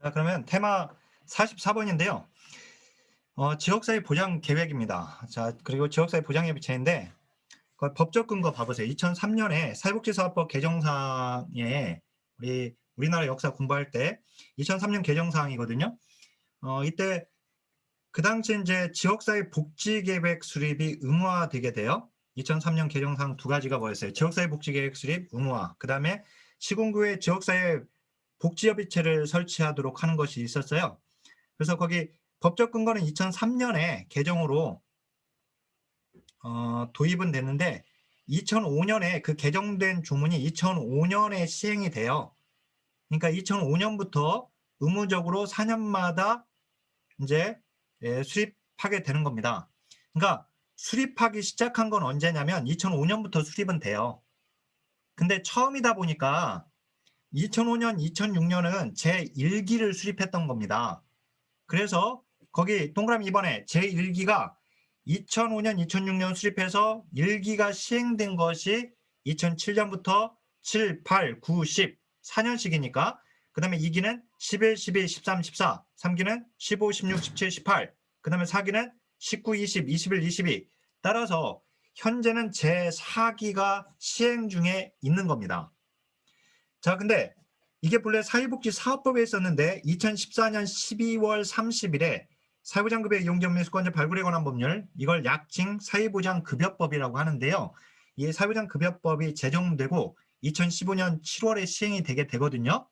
자, 그러면 테마 44번인데요. 지역사회 보장 계획입니다. 자, 그리고 지역사회 보장협의체인데 그 법적 근거 봐보세요. 2003년에 사회복지사업법 개정사항에 우리나라 역사 공부할 때 2003년 개정사항이거든요. 이때 그 당시 이제 지역사회 복지계획 수립이 의무화되게 돼요. 2003년 개정사항 두 가지가 뭐였어요? 지역사회 복지계획 수립 의무화. 그 다음에 시군구에 지역사회 복지협의체를 설치하도록 하는 것이 있었어요. 그래서 거기 법적 근거는 2003년에 개정으로 도입은 됐는데 2005년에 그 개정된 조문이 2005년에 시행이 돼요. 그러니까 2005년부터 의무적으로 4년마다 이제 수립하게 되는 겁니다. 그러니까 수립하기 시작한 건 언제냐면 2005년부터 수립은 돼요. 근데 처음이다 보니까 2005년, 2006년은 제1기를 수립했던 겁니다. 그래서 거기 동그라미 2번에 제1기가 2005년, 2006년 수립해서 1기가 시행된 것이 2007년부터 7, 8, 9, 10, 4년씩이니까 그 다음에 2기는 11, 12, 13, 14, 3기는 15, 16, 17, 18, 그 다음에 4기는 19, 20, 21, 22 따라서 현재는 제4기가 시행 중에 있는 겁니다. 자, 근데 이게 본래 사회복지사업법에 있었는데 2014년 12월 30일에 사회보장급여 이용자 및 수권자 발굴에 관한 법률, 이걸 약칭 사회보장급여법이라고 하는데요. 이 사회보장급여법이 제정되고 2015년 7월에 시행이 되게 되거든요.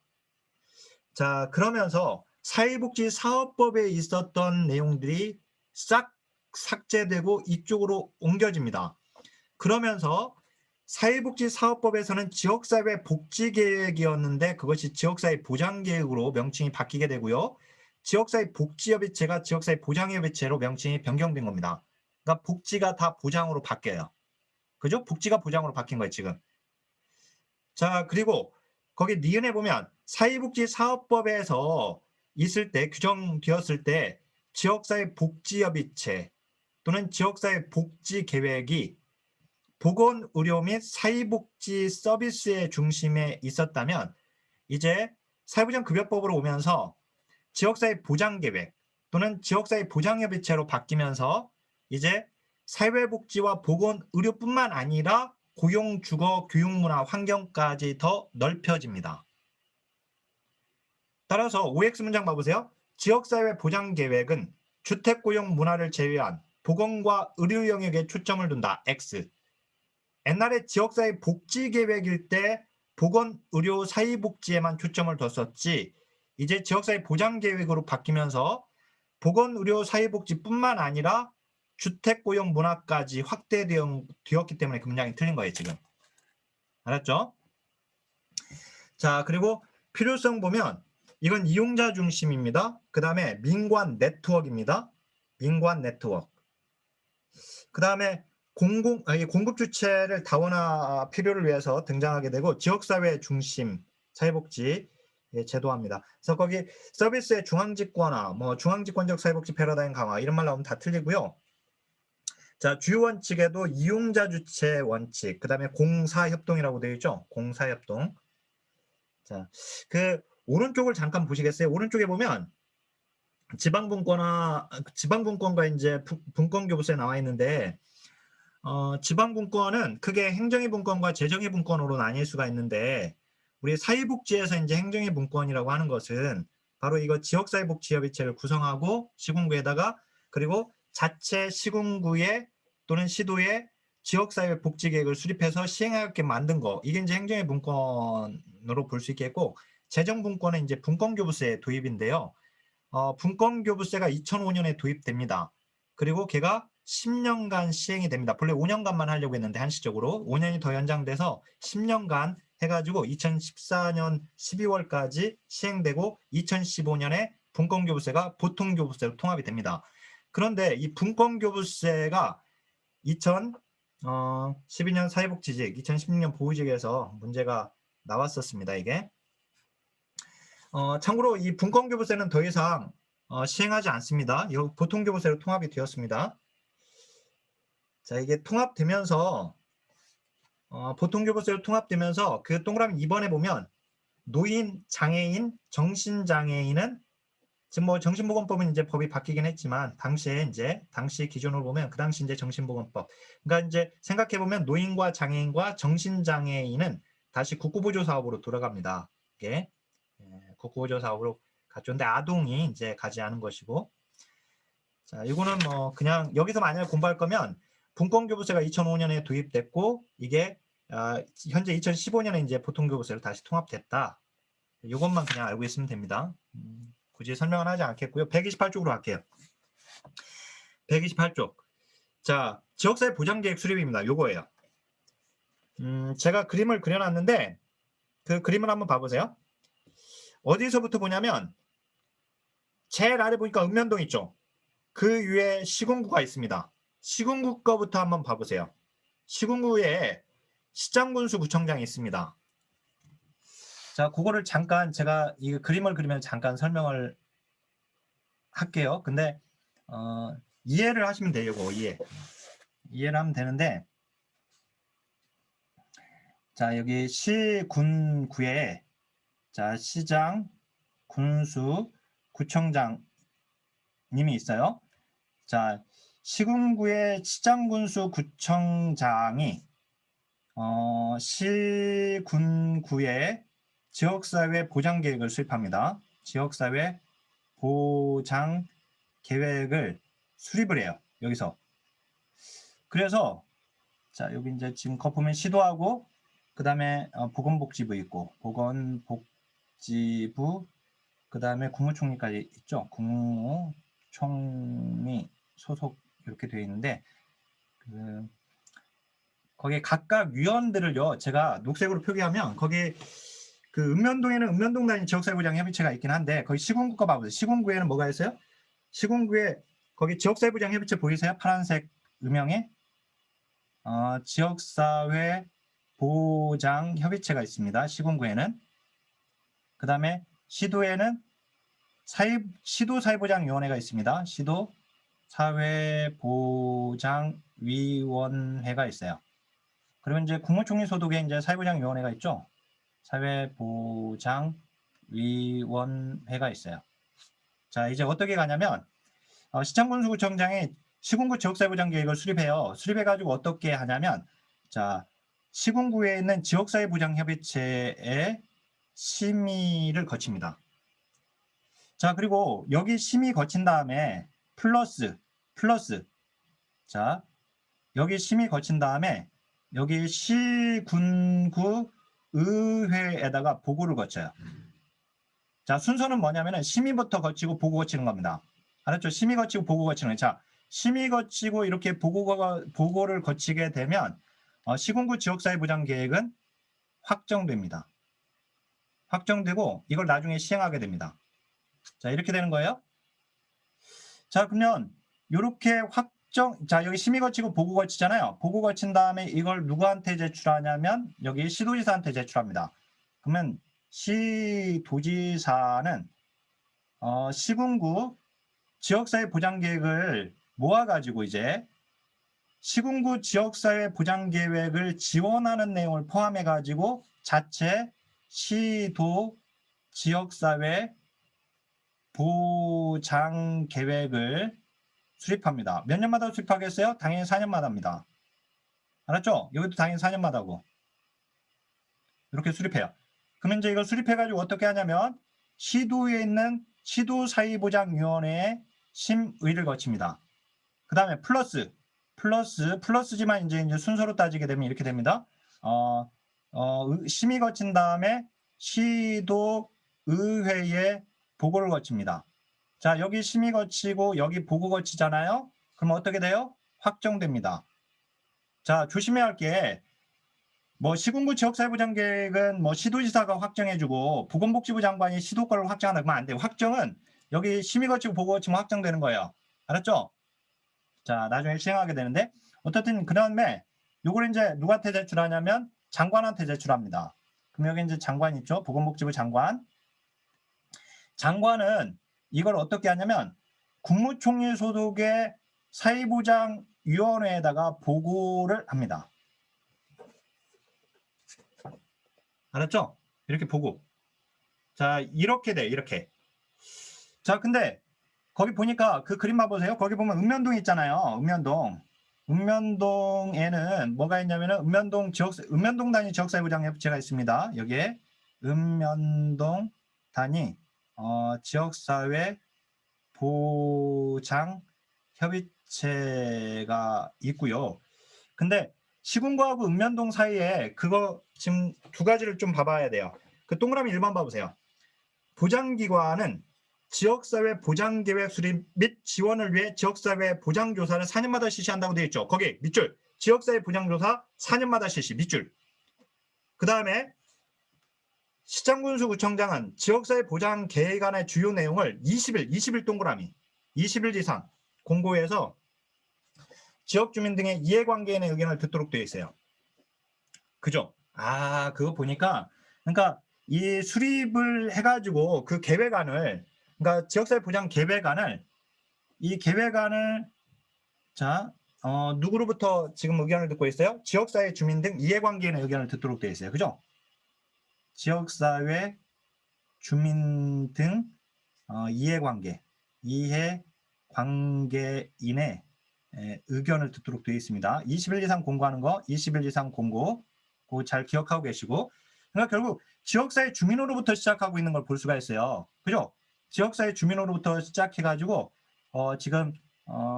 자, 그러면서 사회복지사업법에 있었던 내용들이 싹 삭제되고 이쪽으로 옮겨집니다. 그러면서 사회복지사업법에서는 지역사회 복지계획이었는데 그것이 지역사회 보장계획으로 명칭이 바뀌게 되고요. 지역사회 복지협의체가 지역사회 보장협의체로 명칭이 변경된 겁니다. 그러니까 복지가 다 보장으로 바뀌어요. 그죠? 복지가 보장으로 바뀐 거예요, 지금. 자, 그리고 거기 니은에 보면 사회복지사업법에서 있을 때, 규정되었을 때 지역사회 복지협의체 또는 지역사회 복지계획이 보건, 의료 및 사회복지 서비스의 중심에 있었다면 이제 사회보장급여법으로 오면서 지역사회 보장계획 또는 지역사회 보장협의체로 바뀌면서 이제 사회복지와 보건, 의료뿐만 아니라 고용, 주거, 교육문화, 환경까지 더 넓혀집니다. 따라서 OX 문장 봐보세요. 지역사회 보장계획은 주택고용 문화를 제외한 보건과 의료 영역에 초점을 둔다. X. 옛날에 지역사회 복지계획일 때 보건, 의료, 사회복지에만 초점을 뒀었지 이제 지역사회 보장계획으로 바뀌면서 보건, 의료, 사회복지뿐만 아니라 주택고용 문화까지 확대되었기 때문에 그 문장이 틀린 거예요, 지금. 알았죠? 자, 그리고 필요성 보면 이건 이용자 중심입니다. 그 다음에 민관 네트워크입니다. 민관 네트워크. 그 다음에 공급 주체를 다원화 필요를 위해서 등장하게 되고 지역사회 중심 사회복지 제도화입니다. 그래서 거기 서비스의 중앙집권화, 뭐 중앙집권적 사회복지 패러다임 강화 이런 말 나오면 다 틀리고요. 자, 주요 원칙에도 이용자 주체 원칙, 그 다음에 공사협동이라고 되어 있죠. 공사협동. 자, 그 오른쪽을 잠깐 보시겠어요? 오른쪽에 보면 지방분권과 이제 분권교부서에 나와 있는데 지방분권은 크게 행정의 분권과 재정의 분권으로 나뉠 수가 있는데 우리 사회복지에서 이제 행정의 분권이라고 하는 것은 바로 이거 지역사회복지협의체를 구성하고 시군구에다가 그리고 자체 시군구에 또는 시도에 지역사회 복지계획을 수립해서 시행하게 만든 거 이게 이제 행정의 분권으로 볼 수 있겠고 재정분권은 이제 분권교부세의 도입인데요. 분권교부세가 2005년에 도입됩니다. 그리고 걔가 10년간 시행이 됩니다. 본래 5년간만 하려고 했는데 한시적으로 5년이 더 연장돼서 10년간 해가지고 2014년 12월까지 시행되고 2015년에 분권교부세가 보통교부세로 통합이 됩니다. 그런데 이 분권교부세가 2012년 사회복지직, 2016년 보호직에서 문제가 나왔었습니다. 이게. 참고로 이 분권교부세는 더 이상 시행하지 않습니다. 이 보통교부세로 통합이 되었습니다. 자, 이게 통합되면서 보통교부세로 통합되면서 그 동그라미 2번에 보면 노인, 장애인, 정신장애인은 지금 뭐 정신보건법은 이제 법이 바뀌긴 했지만 당시 기준으로 보면 그 당시 이제 정신보건법. 그러니까 이제 생각해 보면 노인과 장애인과 정신장애인은 다시 국고보조 사업으로 돌아갑니다. 이게 국고보조 사업으로 가져오는데 아동이 이제 가지 않은 것이고. 자, 이거는 뭐 그냥 여기서 만약에 공부할 거면 분권교부세가 2005년에 도입됐고 이게 현재 2015년에 이제 보통교부세로 다시 통합됐다. 이것만 그냥 알고 있으면 됩니다. 굳이 설명은 하지 않겠고요. 128쪽으로 갈게요. 128쪽. 자, 지역사회 보장계획 수립입니다. 요거예요. 제가 그림을 그려놨는데 그 그림을 한번 봐보세요. 어디서부터 보냐면 제일 아래 보니까 읍면동 있죠. 그 위에 시군구가 있습니다. 시군구 거부터 한번 봐보세요. 시군구에 시장군수 구청장이 있습니다. 자, 그거를 잠깐 제가 이 그림을 그리면 잠깐 설명을 할게요. 근데 이해를 하시면 돼요. 이거 이해를 하면 되는데, 자, 여기 시군구에 자, 시장, 군수, 구청장 님이 있어요. 자, 시군구의 시장, 군수, 구청장이 시군구의 지역사회 보장계획을 수립합니다. 지역사회 보장계획을 수립을 해요. 여기서. 그래서 자, 여기 이제 지금 거 보면 시도하고 그 다음에 보건복지부 있고 보건복지부 그 다음에 국무총리까지 있죠. 국무총리 소속 이렇게 되어 있는데 거기에 각각 위원들을요 제가 녹색으로 표기하면 거기 그 읍면동에는 읍면동 단위 지역사회보장협의체가 있긴 한데 거기 시군구 거 봐보세요. 시군구에는 뭐가 있어요? 시군구에 거기 지역사회보장협의체 보이세요? 파란색 음영에 지역사회 보장협의체가 있습니다. 시군구에는. 그 다음에 시도에는 시도사회보장위원회가 있습니다. 시도사회보장위원회가 있어요. 그리고 이제 국무총리 소속에 이제 사회보장위원회가 있죠. 사회보장위원회가 있어요. 자, 이제 어떻게 가냐면 시장군수구청장이 시군구 지역사회보장계획을 수립해요. 수립해가지고 어떻게 하냐면 자, 시군구에 있는 지역사회보장협의체의 심의를 거칩니다. 자, 그리고 여기 심의 거친 다음에 플러스 자, 여기 심의 거친 다음에 여기 시군구 의회에다가 보고를 거쳐요. 자, 순서는 뭐냐면은 심의부터 거치고 보고 거치는 겁니다. 알았죠? 심의 거치고 보고 거치는 거예요. 자, 심의 거치고 이렇게 보고를 거치게 되면 시군구 지역사회보장계획은 확정됩니다. 확정되고 이걸 나중에 시행하게 됩니다. 자, 이렇게 되는 거예요. 자, 그러면 이렇게 자, 여기 심의 거치고 보고 거치잖아요. 보고 거친 다음에 이걸 누구한테 제출하냐면 여기 시도지사한테 제출합니다. 그러면 시도지사는 시군구 지역사회 보장계획을 모아가지고 이제 시군구 지역사회 보장계획을 지원하는 내용을 포함해가지고 자체 시도 지역사회 보장계획을 수립합니다. 몇 년마다 수립하겠어요? 당연히 4년마다 합니다. 알았죠? 여기도 당연히 4년마다고. 이렇게 수립해요. 그러면 이제 이걸 수립해가지고 어떻게 하냐면 시도에 있는 시도사회보장위원회의 심의를 거칩니다. 그 다음에 플러스지만 이제 순서로 따지게 되면 이렇게 됩니다. 심의 거친 다음에 시도의회에 보고를 거칩니다. 자, 여기 심의 거치고 여기 보고 거치잖아요. 그럼 어떻게 돼요? 확정됩니다. 자, 조심해야 할 게 뭐 시군구 지역사회보장계획은 뭐 시도지사가 확정해주고 보건복지부 장관이 시도권을 확정한다 그러면 안 돼요. 확정은 여기 심의 거치고 보고 거치면 확정되는 거예요. 알았죠? 자, 나중에 시행하게 되는데 어떻든 그 다음에 요걸 이제 누구한테 제출하냐면 장관한테 제출합니다. 그럼 여기 이제 장관 있죠? 보건복지부 장관. 장관은 이걸 어떻게 하냐면 국무총리 소속의 사회보장위원회에다가 보고를 합니다. 알았죠? 이렇게 보고. 자, 이렇게 돼, 이렇게. 자, 근데 거기 보니까 그 그림만 보세요. 거기 보면 읍면동 있잖아요. 읍면동. 읍면동에는 뭐가 있냐면은 읍면동 단위 지역사회보장협의체가 있습니다. 여기에 읍면동 단위 지역사회보장협의체가 있고요. 근데 시군구하고 읍면동 사이에 그거 지금 두 가지를 좀 봐봐야 돼요. 그 동그라미 1번 봐보세요. 보장기관은 지역사회 보장계획 수립 및 지원을 위해 지역사회 보장조사를 4년마다 실시한다고 되어 있죠. 거기 밑줄 지역사회 보장조사 4년마다 실시 밑줄. 그 다음에 시장군수구청장은 지역사회 보장계획안의 주요 내용을 20일 동그라미 20일 이상 공고해서 지역주민 등의 이해관계인의 의견을 듣도록 되어 있어요. 그죠? 아, 그거 보니까 그러니까 이 수립을 해가지고 그 계획안을 그러니까 지역사회 보장 계획안을 이 계획안을 자 누구로부터 지금 의견을 듣고 있어요? 지역사회 주민 등 이해관계인의 의견을 듣도록 되어 있어요. 그죠? 지역사회 주민 등 이해관계인의 의견을 듣도록 되어 있습니다. 20일 이상 공고하는 거, 20일 이상 공고, 그거 잘 기억하고 계시고, 그러니까 결국 지역사회 주민으로부터 시작하고 있는 걸 볼 수가 있어요. 그죠? 지역사회 주민으로부터 시작해가지고 지금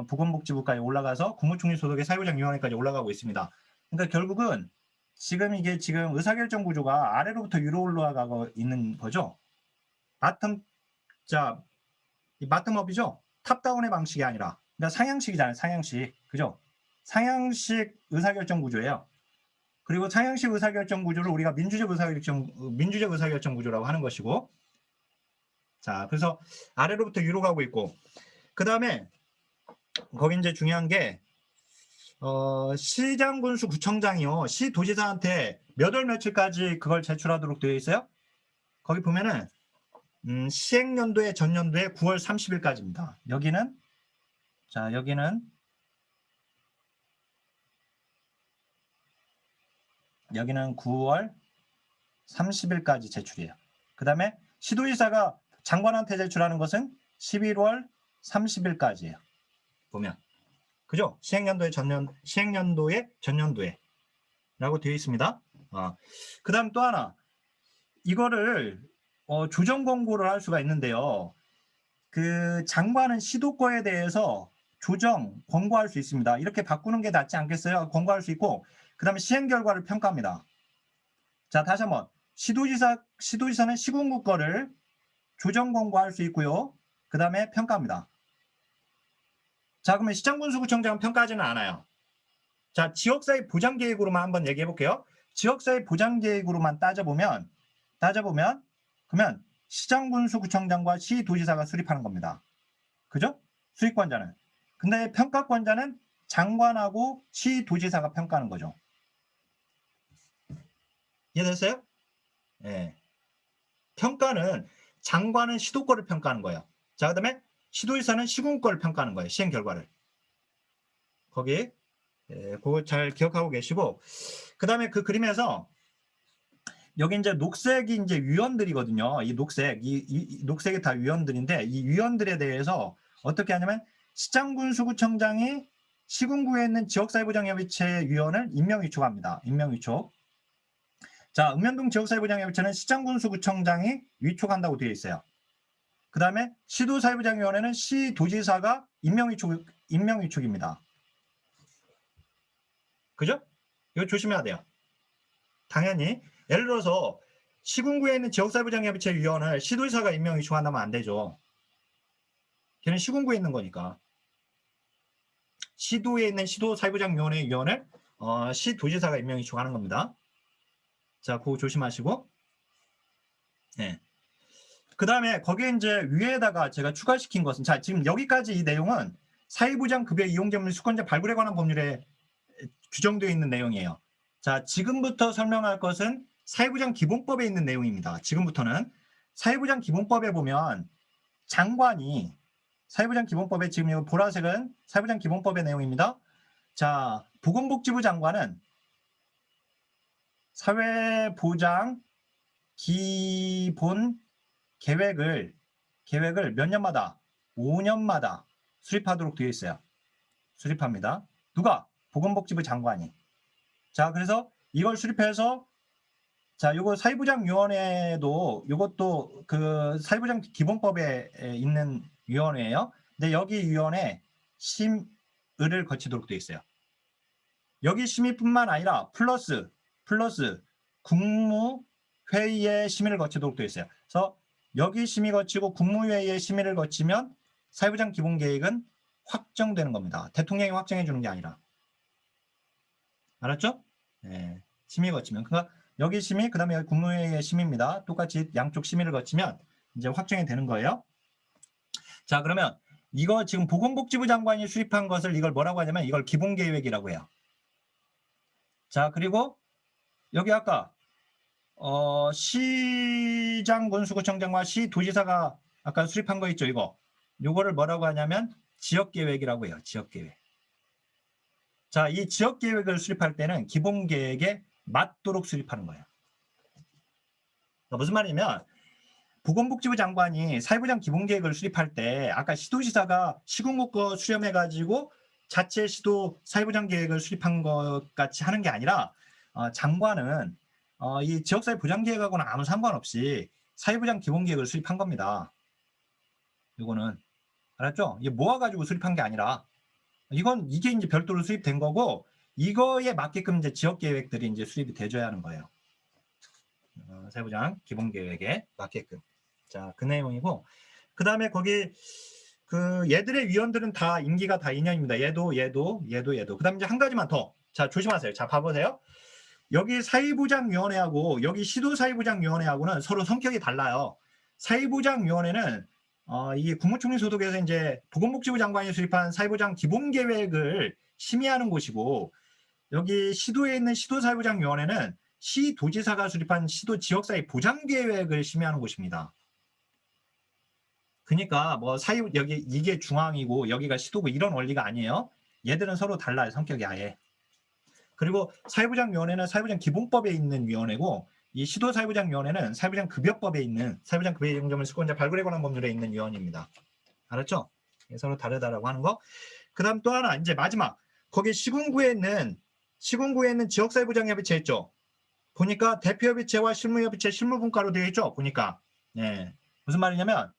보건복지부까지 올라가서 국무총리 소속의 사회보장위원회까지 올라가고 있습니다. 그러니까 결국은 지금 이게 지금 의사결정 구조가 아래로부터 위로 올라가고 있는 거죠. 바텀업이죠. 탑다운의 방식이 아니라 그러니까 상향식이잖아요. 상향식. 그죠? 상향식 의사결정 구조예요. 그리고 상향식 의사결정 구조를 우리가 민주적 의사결정 구조라고 하는 것이고, 자, 그래서 아래로부터 위로 가고 있고, 그 다음에 거기 이제 중요한 게 시장군수 구청장이요, 시도지사한테 몇 월 며칠까지 그걸 제출하도록 되어 있어요. 거기 보면은 시행연도의 전년도에 9월 30일까지입니다. 여기는 9월 30일까지 제출이에요. 그 다음에 시도지사가 장관한테 제출하는 것은 11월 30일까지예요. 보면 그죠? 시행연도의 전년도에 라고 되어 있습니다. 그 다음 또 하나, 이거를 조정 권고를 할 수가 있는데요. 그 장관은 시도권에 대해서 조정 권고할 수 있습니다. 이렇게 바꾸는 게 낫지 않겠어요? 권고할 수 있고, 그 다음에 시행 결과를 평가합니다. 자, 다시 한번 시도지사는 시군구 거를 조정 권고할 수 있고요. 그 다음에 평가합니다. 자, 그러면 시장군수구청장은 평가하지는 않아요. 자, 지역사회 보장계획으로만 한번 얘기해 볼게요. 지역사회 보장계획으로만 따져보면 그러면 시장군수구청장과 시도지사가 수립하는 겁니다. 그죠? 수립권자는. 근데 평가권자는 장관하고 시도지사가 평가하는 거죠. 이해됐어요? 네. 평가는 장관은 시도 거를 평가하는 거예요. 자, 그 다음에 시도지사는 시군 거를 평가하는 거예요. 시행 결과를. 거기 그거 잘 기억하고 계시고, 그 다음에 그 그림에서 여기 이제 녹색이 이제 위원들이거든요. 이 녹색이 다 위원들인데, 이 위원들에 대해서 어떻게 하냐면 시장군수구청장이 시군구에 있는 지역사회보장협의체 위원을 임명위촉합니다. 임명위촉. 자, 읍면동 지역사회보장협의체는 시장군수구청장이 위촉한다고 되어 있어요. 그 다음에 시도사회보장위원회는 시도지사가 임명위촉입니다. 그죠? 이거 조심해야 돼요. 당연히 예를 들어서 시군구에 있는 지역사회보장협의체 위원을 시도지사가 임명위촉한다면 안 되죠. 걔는 시군구에 있는 거니까. 시도에 있는 시도사회보장위원회 위원을 시도지사가 임명위촉하는 겁니다. 자, 그거 조심하시고. 네. 그 다음에 거기에 이제 위에다가 제가 추가시킨 것은, 자, 지금 여기까지 이 내용은 사회보장 급여 이용자 및 수권자 발굴에 관한 법률에 규정되어 있는 내용이에요. 자, 지금부터 설명할 것은 사회보장 기본법에 있는 내용입니다. 지금부터는 사회보장 기본법에 보면 장관이 사회보장 기본법에 지금 이 보라색은 사회보장 기본법의 내용입니다. 자, 보건복지부 장관은 사회보장 기본법에 계획을 몇 년마다? 5년마다 수립하도록 되어 있어요. 수립합니다. 누가? 보건복지부 장관이. 자, 그래서 이걸 수립해서 자, 요거 사회보장위원회도 요것도 그 사회보장 기본법에 있는 위원회예요. 근데 여기 위원회 심의를 거치도록 되어 있어요. 여기 심의뿐만 아니라 플러스 국무회의의 심의를 거치도록 되어 있어요. 그래서 여기 심의 거치고 국무회의의 심의를 거치면 사회보장 기본계획은 확정되는 겁니다. 대통령이 확정해 주는 게 아니라. 알았죠? 네, 심의 거치면. 그러니까 여기 심의, 그 다음에 여기 국무회의의 심의입니다. 똑같이 양쪽 심의를 거치면 이제 확정이 되는 거예요. 자, 그러면 이거 지금 보건복지부 장관이 수립한 것을 이걸 뭐라고 하냐면 이걸 기본계획이라고 해요. 자, 그리고 여기 아까 시장 군수구청장과 시도지사가 아까 수립한 거 있죠, 이거. 요거를 뭐라고 하냐면 지역계획이라고 해요. 지역계획. 자, 이 지역계획을 수립할 때는 기본계획에 맞도록 수립하는 거예요. 그러니까 무슨 말이냐면 보건복지부 장관이 사회보장 기본계획을 수립할 때 아까 시도지사가 시군국거 수렴해가지고 자체 시도 사회보장 계획을 수립한 것 같이 하는 게 아니라 장관은 이 지역사회 보장계획하고는 아무 상관없이 사회보장 기본계획을 수립한 겁니다. 이거는 알았죠? 이게 모아가지고 수립한 게 아니라 이게 이제 별도로 수립된 거고 이거에 맞게끔 이제 지역계획들이 이제 수립이 돼줘야 하는 거예요. 사회보장 기본계획에 맞게끔. 자, 그 내용이고 그 다음에 거기 그 얘들의 위원들은 다 임기가 다 2년입니다. 얘도. 그 다음에 이제 한 가지만 더. 자, 조심하세요. 자, 봐보세요. 여기 사회보장위원회하고 여기 시도사회보장위원회하고는 서로 성격이 달라요. 사회보장위원회는 이 국무총리 소속에서 이제 보건복지부 장관이 수립한 사회보장 기본계획을 심의하는 곳이고 여기 시도에 있는 시도사회보장위원회는 시도지사가 수립한 시도 지역사회 보장계획을 심의하는 곳입니다. 그러니까 뭐 여기 이게 중앙이고 여기가 시도고 이런 원리가 아니에요. 얘들은 서로 달라요. 성격이 아예. 그리고 사회보장위원회는 사회보장 기본법에 있는 위원회고 이 시도사회보장위원회는 사회보장급여법에 있는 사회보장급여 이용점을 수권자 발굴에 관한 법률에 있는 위원입니다. 알았죠? 서로 다르다라고 하는 거. 그 다음 또 하나 이제 마지막 거기 시군구에 있는 지역사회보장협의체 있죠? 보니까 대표협의체와 실무협의체 실무분과로 되어 있죠? 보니까 네. 무슨 말이냐면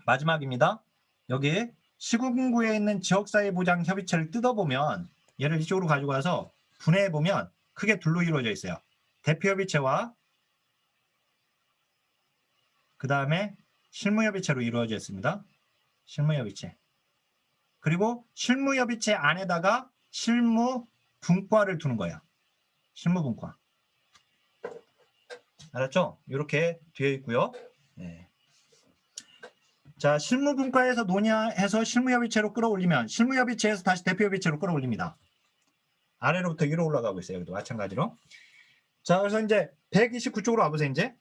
마지막입니다. 여기 시군구에 있는 지역사회보장협의체를 뜯어보면 얘를 이쪽으로 가지고 와서 분해해보면 크게 둘로 이루어져 있어요. 대표협의체와 그 다음에 실무협의체로 이루어져 있습니다. 실무협의체. 그리고 실무협의체 안에다가 실무분과를 두는 거예요. 실무분과. 알았죠? 이렇게 되어 있고요. 네. 자, 실무분과에서 논의해서 실무협의체로 끌어올리면 실무협의체에서 다시 대표협의체로 끌어올립니다. 아래로부터 위로 올라가고 있어요. 여기도 마찬가지로. 자, 그래서 이제 129쪽으로 와보세요. 이제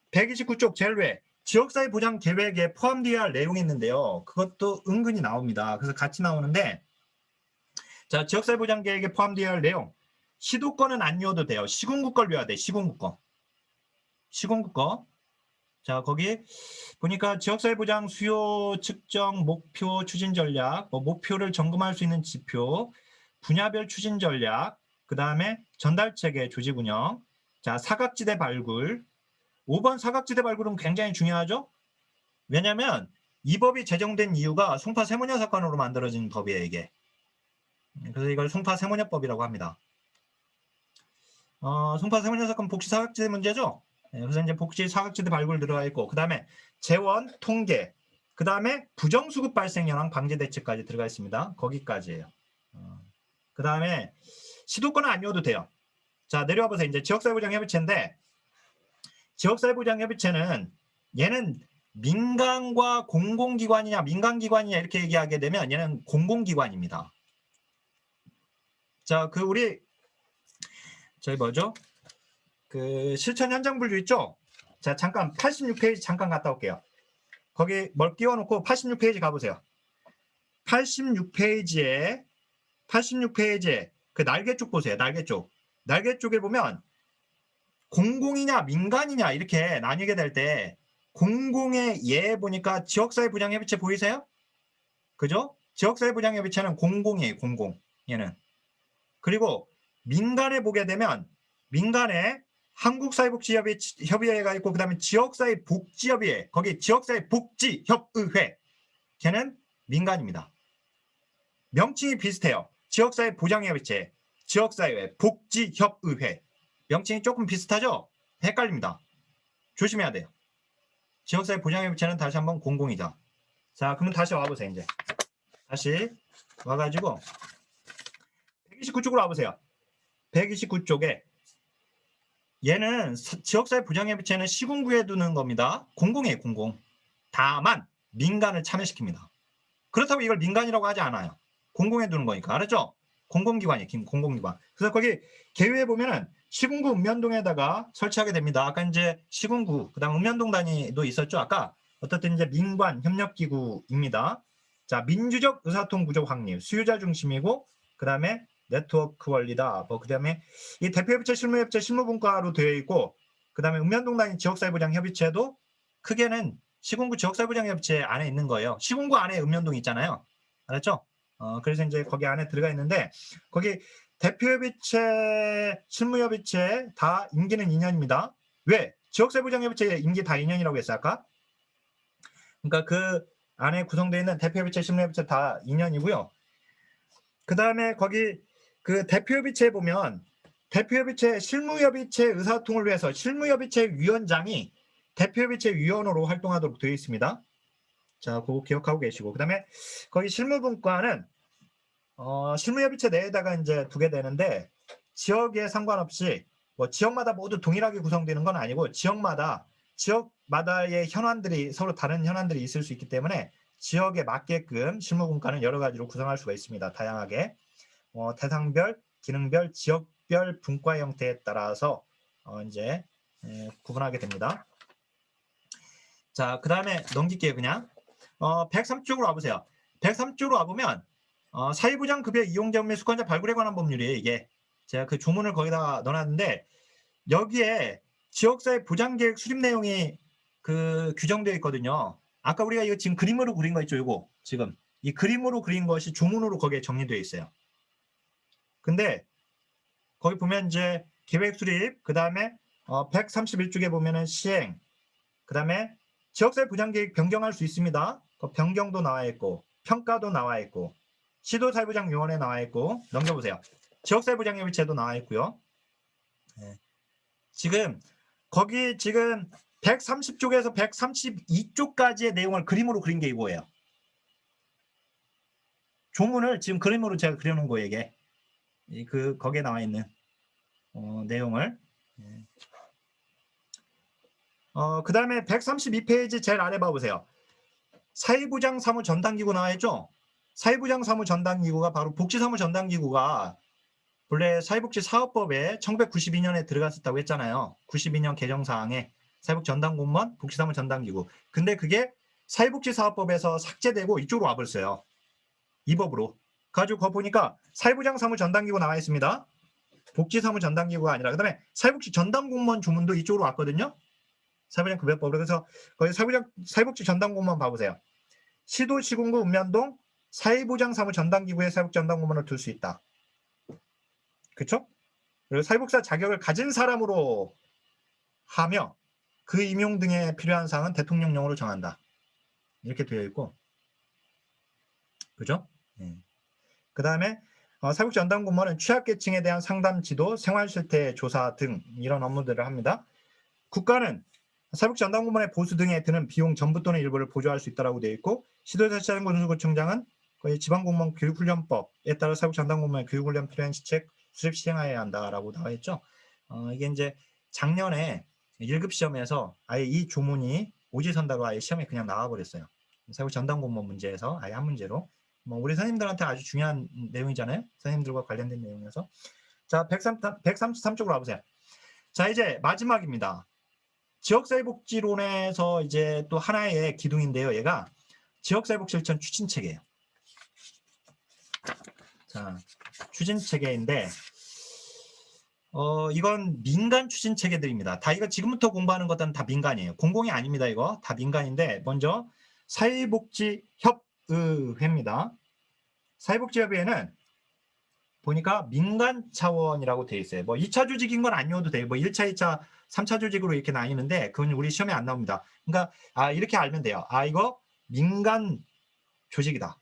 129쪽 제일 위에 지역사회 보장 계획에 포함되어야 할 내용이 있는데요. 그것도 은근히 나옵니다. 그래서 같이 나오는데 자, 지역사회 보장 계획에 포함되어야 할 내용 시도권은 안 외워도 돼요. 시군구 걸 외워야 돼. 시군구 거. 자, 거기 보니까 지역사회 보장 수요 측정 목표 추진 전략, 목표를 점검할 수 있는 지표, 분야별 추진 전략, 그 다음에 전달체계 조직 운영, 자, 사각지대 발굴. 5번 사각지대 발굴은 굉장히 중요하죠? 왜냐하면 이 법이 제정된 이유가 송파 세모녀 사건으로 만들어진 법이에요, 이게. 그래서 이걸 송파 세모녀법이라고 합니다. 송파 세모녀 사건 복지 사각지대 문제죠? 그래서 이제 복지 사각지대 발굴 들어가 있고, 그 다음에 재원, 통계, 그 다음에 부정수급 발생 현황 방지 대책까지 들어가 있습니다. 거기까지예요. 그 다음에 시도권은 안 외워도 돼요. 자, 내려와 보세요. 이제 지역사회보장협의체인데 지역사회보장협의체는 얘는 민간과 공공기관이냐 민간기관이냐 이렇게 얘기하게 되면 얘는 공공기관입니다. 자, 저희 뭐죠? 그 실천 현장 분류 있죠? 자, 잠깐 86페이지 잠깐 갔다 올게요. 거기 뭘 띄워놓고 86페이지 가보세요. 86페이지에 그 날개 쪽 보세요. 날개 쪽에 보면 공공이냐 민간이냐 이렇게 나뉘게 될 때 공공의 예 보니까 지역사회보장협의체 보이세요? 그죠? 지역사회보장협의체는 공공이에요. 공공. 얘는. 그리고 민간에 보게 되면 민간에 한국사회복지협의회가 있고, 그 다음에 지역사회복지협의회, 거기 지역사회복지협의회, 걔는 민간입니다. 명칭이 비슷해요. 지역사회보장협의체, 지역사회복지협의회. 명칭이 조금 비슷하죠? 헷갈립니다. 조심해야 돼요. 지역사회보장협의체는 다시 한번 공공이다. 자, 그러면 다시 와보세요. 이제 다시 와가지고 129쪽으로 와보세요. 129쪽에 얘는 지역사회보장협의체는 시군구에 두는 겁니다. 공공이에요. 공공. 다만 민간을 참여시킵니다. 그렇다고 이걸 민간이라고 하지 않아요. 공공에 두는 거니까. 알았죠? 공공기관이에요. 공공기관. 그래서 거기 계획에 보면은 시군구 읍면동에다가 설치하게 됩니다. 아까 이제 시군구, 그 다음 읍면동 단위도 있었죠. 아까 어떻든 이제 민관 협력기구입니다. 자, 민주적 의사통 구조 확립, 수요자 중심이고, 그 다음에 네트워크 원리다. 뭐, 그 다음에 이 대표협의체, 실무협의체, 실무분과로 되어 있고, 그 다음에 읍면동 단위 지역사회보장협의체도 크게는 시군구 지역사회보장협의체 안에 있는 거예요. 시군구 안에 읍면동이 있잖아요. 알았죠? 그래서 이제 거기 안에 들어가 있는데, 거기 대표협의체, 실무협의체 다 임기는 2년입니다. 왜? 지역사회보장협의체 임기 다 2년이라고 했어요, 아까? 그러니까 그 안에 구성되어 있는 대표협의체, 실무협의체 다 2년이고요. 그 다음에 거기 그 대표협의체에 보면 대표협의체, 실무협의체 의사소통을 위해서 실무협의체 위원장이 대표협의체 위원으로 활동하도록 되어 있습니다. 자, 그거 기억하고 계시고, 그 다음에 거기 실무분과는 실무협의체 내에다가 이제 두게 되는데, 지역에 상관없이 뭐 지역마다 모두 동일하게 구성되는 건 아니고 지역마다의 현안들이 서로 다른 현안들이 있을 수 있기 때문에 지역에 맞게끔 실무분과는 여러 가지로 구성할 수가 있습니다. 다양하게 대상별, 기능별, 지역별 분과 형태에 따라서 이제 구분하게 됩니다. 자, 그 다음에 넘길게요. 그냥 103쪽으로 와보세요. 103쪽으로 와보면 사회보장 급여 이용자 및 수권자 발굴에 관한 법률이에요. 이게 제가 그 조문을 거기다 넣어놨는데, 여기에 지역사회 보장계획 수립 내용이 그 규정되어 있거든요. 아까 우리가 이거 지금 그림으로 그린 거 있죠. 이거 지금 이 그림으로 그린 것이 조문으로 거기에 정리되어 있어요. 근데 거기 보면 이제 계획 수립, 그 다음에 131쪽에 보면은 시행, 그 다음에 지역사회 보장계획 변경할 수 있습니다. 그 변경도 나와 있고 평가도 나와 있고 시도사회보장위원회 나와 있고, 넘겨보세요. 지역사회보장협의체도 나와 있고요. 네. 지금 거기 지금 130쪽에서 132쪽까지의 내용을 그림으로 그린 게 이거예요. 조문을 지금 그림으로 제가 그려놓은 거예요. 이게 거기에 나와 있는 내용을. 그 다음에 132페이지 제일 아래 봐보세요. 사회보장 사무 전담기구 나와 있죠. 사회보장 사무 전담기구가 바로 복지사무 전담기구가 본래 사회복지사업법에 1992년에 들어갔었다고 했잖아요. 92년 개정사항에 사회복지 전담공무원, 복지사무 전담기구. 근데 그게 사회복지사업법에서 삭제되고 이쪽으로 와버렸어요. 이 법으로. 가지고 거 보니까 사회보장 사무 전담기구 나와 있습니다. 복지사무 전담기구가 아니라, 그 다음에 사회복지 전담공무원 조문도 이쪽으로 왔거든요. 사회보장 급여법으로. 그래서 거기 사회복지 전담공무원 봐보세요. 시도, 시군구, 읍면동 사회보장 사무 전담기구에 사회복지 전담공무원을 둘 수 있다. 그렇죠? 그리고 사회복지사 자격을 가진 사람으로 하며 그 임용 등에 필요한 사항은 대통령령으로 정한다. 이렇게 되어 있고, 그죠? 네. 그 다음에 사회복지 전담공무원은 취약계층에 대한 상담, 지도, 생활실태 조사 등 이런 업무들을 합니다. 국가는 사회복지 전담공무원의 보수 등에 드는 비용 전부 또는 일부를 보조할 수 있다고 되어 있고, 시도자치자치구청장은 거의 지방공무원 교육훈련법에 따라 사회복지 전담공무원의 교육훈련 필요한 시책 수립 시행하여야 한다라고 나와 있죠. 이게 이제 작년에 1급 시험에서 아예 이 조문이 오지선다고 아예 시험에 그냥 나와버렸어요. 사회복지 전담공무원 문제에서 아예 한 문제로. 뭐 우리 선생님들한테 아주 중요한 내용이잖아요. 선생님들과 관련된 내용이어서. 자, 133쪽으로 와보세요. 자, 이제 마지막입니다. 지역사회복지론에서 이제 또 하나의 기둥인데요. 얘가 지역사회복지 실천 추진체계예요. 자, 추진체계인데 이건 민간 추진 체계들입니다. 다 이거 지금부터 공부하는 것들은 다 민간이에요. 공공이 아닙니다. 이거 다 민간인데 먼저 사회복지협의회입니다. 사회복지협의회는 보니까 민간 차원이라고 되어 있어요. 뭐 2차 조직인 건 아니어도 돼요. 뭐 1차, 2차, 3차 조직으로 이렇게 나뉘는데 그건 우리 시험에 안 나옵니다. 그러니까 이렇게 알면 돼요. 이거 민간 조직이다.